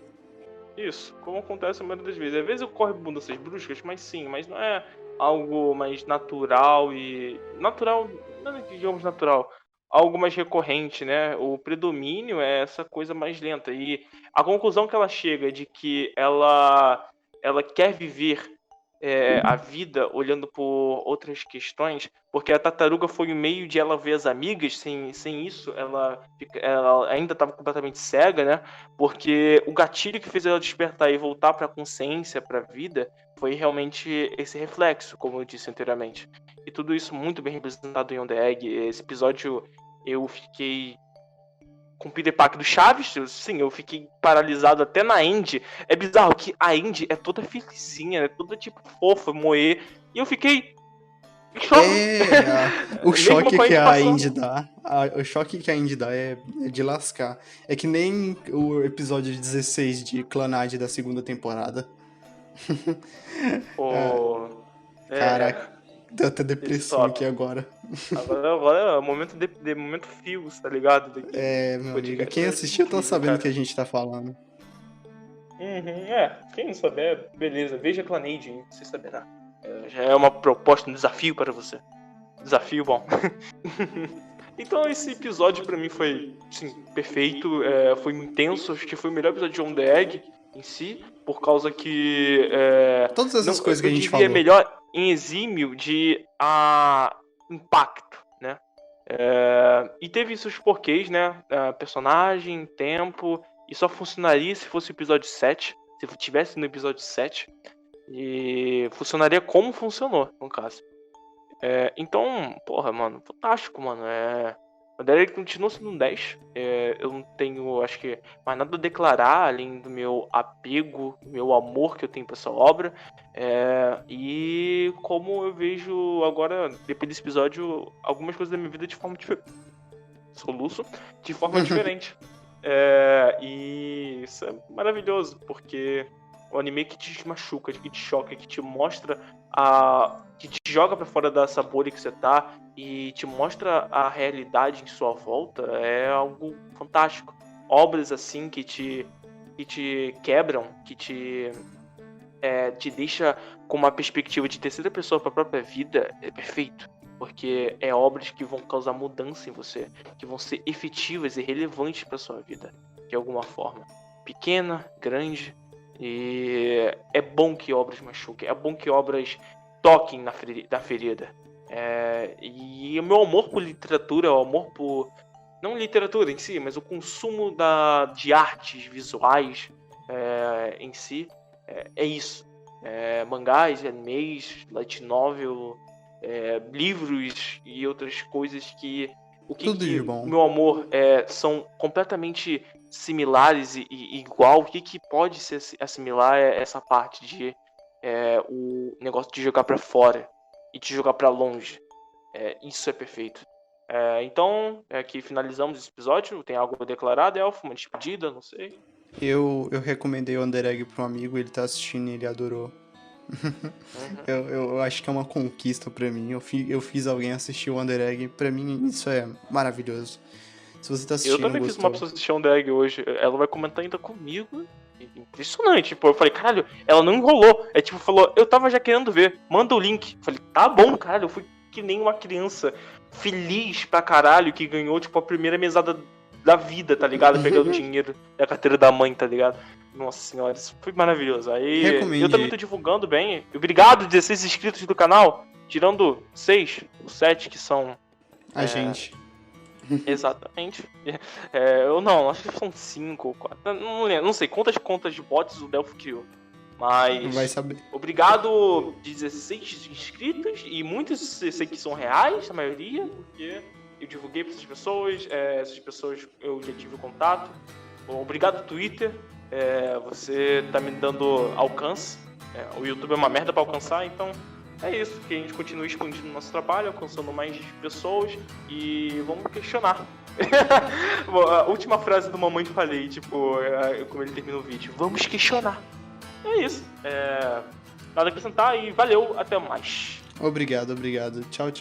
Isso, como acontece a maioria das vezes. Às vezes ocorre mudanças bruscas, mas sim, mas não é algo mais natural e. Natural, não é que digamos natural. Algo mais recorrente, né? O predomínio é essa coisa mais lenta. E a conclusão que ela chega de que ela quer viver a vida olhando por outras questões, porque a tartaruga foi o meio de ela ver as amigas, sem isso ela ainda estava completamente cega, né? Porque o gatilho que fez ela despertar e voltar para a consciência, para a vida, foi realmente esse reflexo, como eu disse anteriormente. E tudo isso muito bem representado em On The Egg. Esse episódio eu fiquei com o Peter Parker do Chaves, sim, eu fiquei paralisado até na Andy. É bizarro que a Andy é toda felizinha, é toda tipo fofa, moer, e eu fiquei em choque. O choque que a passando. Indy dá, o choque que a Indy dá é de lascar. É que nem o episódio 16 de Clannad da segunda temporada. Pô, Caraca, deu até esse depressão top. aqui agora. Agora é o momento de momento fios, tá ligado? Daqui, Meu amigo, podcast. quem assistiu tá Incrível, sabendo cara. o que a gente tá falando. Quem não souber, beleza, veja Clannad, você saberá. Já é uma proposta, um desafio para você. Desafio bom. Então esse episódio pra mim foi, sim, perfeito, foi intenso, acho que foi o melhor episódio de On The Egg em si, por causa que Todas essas coisas que a eu gente diria falou. melhor em exímio de impacto, né? E teve seus porquês, né? Personagem, tempo, e só funcionaria se fosse o episódio 7, se tivesse no episódio 7, e funcionaria como funcionou, no caso. Então, porra, mano, fantástico, mano. O Derek continua sendo um 10. Eu não tenho, acho que, mais nada a declarar além do meu apego, do meu amor que eu tenho pra essa obra. E como eu vejo agora, depois desse episódio, algumas coisas da minha vida de forma diferente. Soluço, de forma diferente. E isso é maravilhoso, porque o anime que te machuca, que te choca, que te mostra que te joga pra fora dessa bolha que você tá e te mostra a realidade em sua volta é algo fantástico. Obras assim que te quebram, que te deixa com uma perspectiva de terceira pessoa pra própria vida é perfeito. Porque é obras que vão causar mudança em você, que vão ser efetivas e relevantes pra sua vida, de alguma forma. Pequena, grande. E é bom que obras machuquem, é bom que obras toquem na ferida. E o meu amor por literatura, o amor por. Não literatura em si, mas o consumo de artes visuais em si, é isso. Mangás, animes, light novel, livros e outras coisas que. Tudo de bom. O meu amor são completamente similares e igual. O que pode se assimilar é essa parte de o negócio de jogar pra fora e de jogar pra longe. Isso é perfeito. Então, aqui finalizamos esse episódio. Tem algo declarado, Elfo? Uma despedida? Não sei. Eu recomendei o Under Egg pra um amigo, ele tá assistindo e ele adorou. Eu acho que é uma conquista pra mim. Eu fiz alguém assistir o Under Egg. Pra mim, isso é maravilhoso. Se você tá assistindo, Eu também fiz gostou. uma pessoa assistir um drag hoje. Ela vai comentar ainda comigo. Impressionante, tipo, eu falei, caralho, ela não enrolou. Tipo, falou, eu tava já querendo ver, manda o link. Eu falei, tá bom, caralho, eu fui que nem uma criança feliz pra caralho que ganhou, tipo, a primeira mesada da vida, tá ligado? Pegando dinheiro da carteira da mãe, tá ligado? Nossa senhora, isso foi maravilhoso. Aí Recomende. eu também tô divulgando bem. Obrigado, 16 inscritos do canal, tirando 6, os 7 que são A gente. Exatamente. Eu não, acho que são 5 ou 4. Não sei quantas de bots o Delphi criou. Mas. Vai saber. Obrigado, 16 inscritos. E muitos sei que são reais, a maioria. Porque eu divulguei para essas pessoas eu já tive contato. Obrigado, Twitter, você tá me dando alcance. O YouTube é uma merda para alcançar, então é isso, que a gente continue expandindo o nosso trabalho, alcançando mais pessoas e vamos questionar. A última frase do Mamãe Falei, como ele termina o vídeo, vamos questionar. É isso, nada a acrescentar e valeu, até mais. Obrigado. Tchau.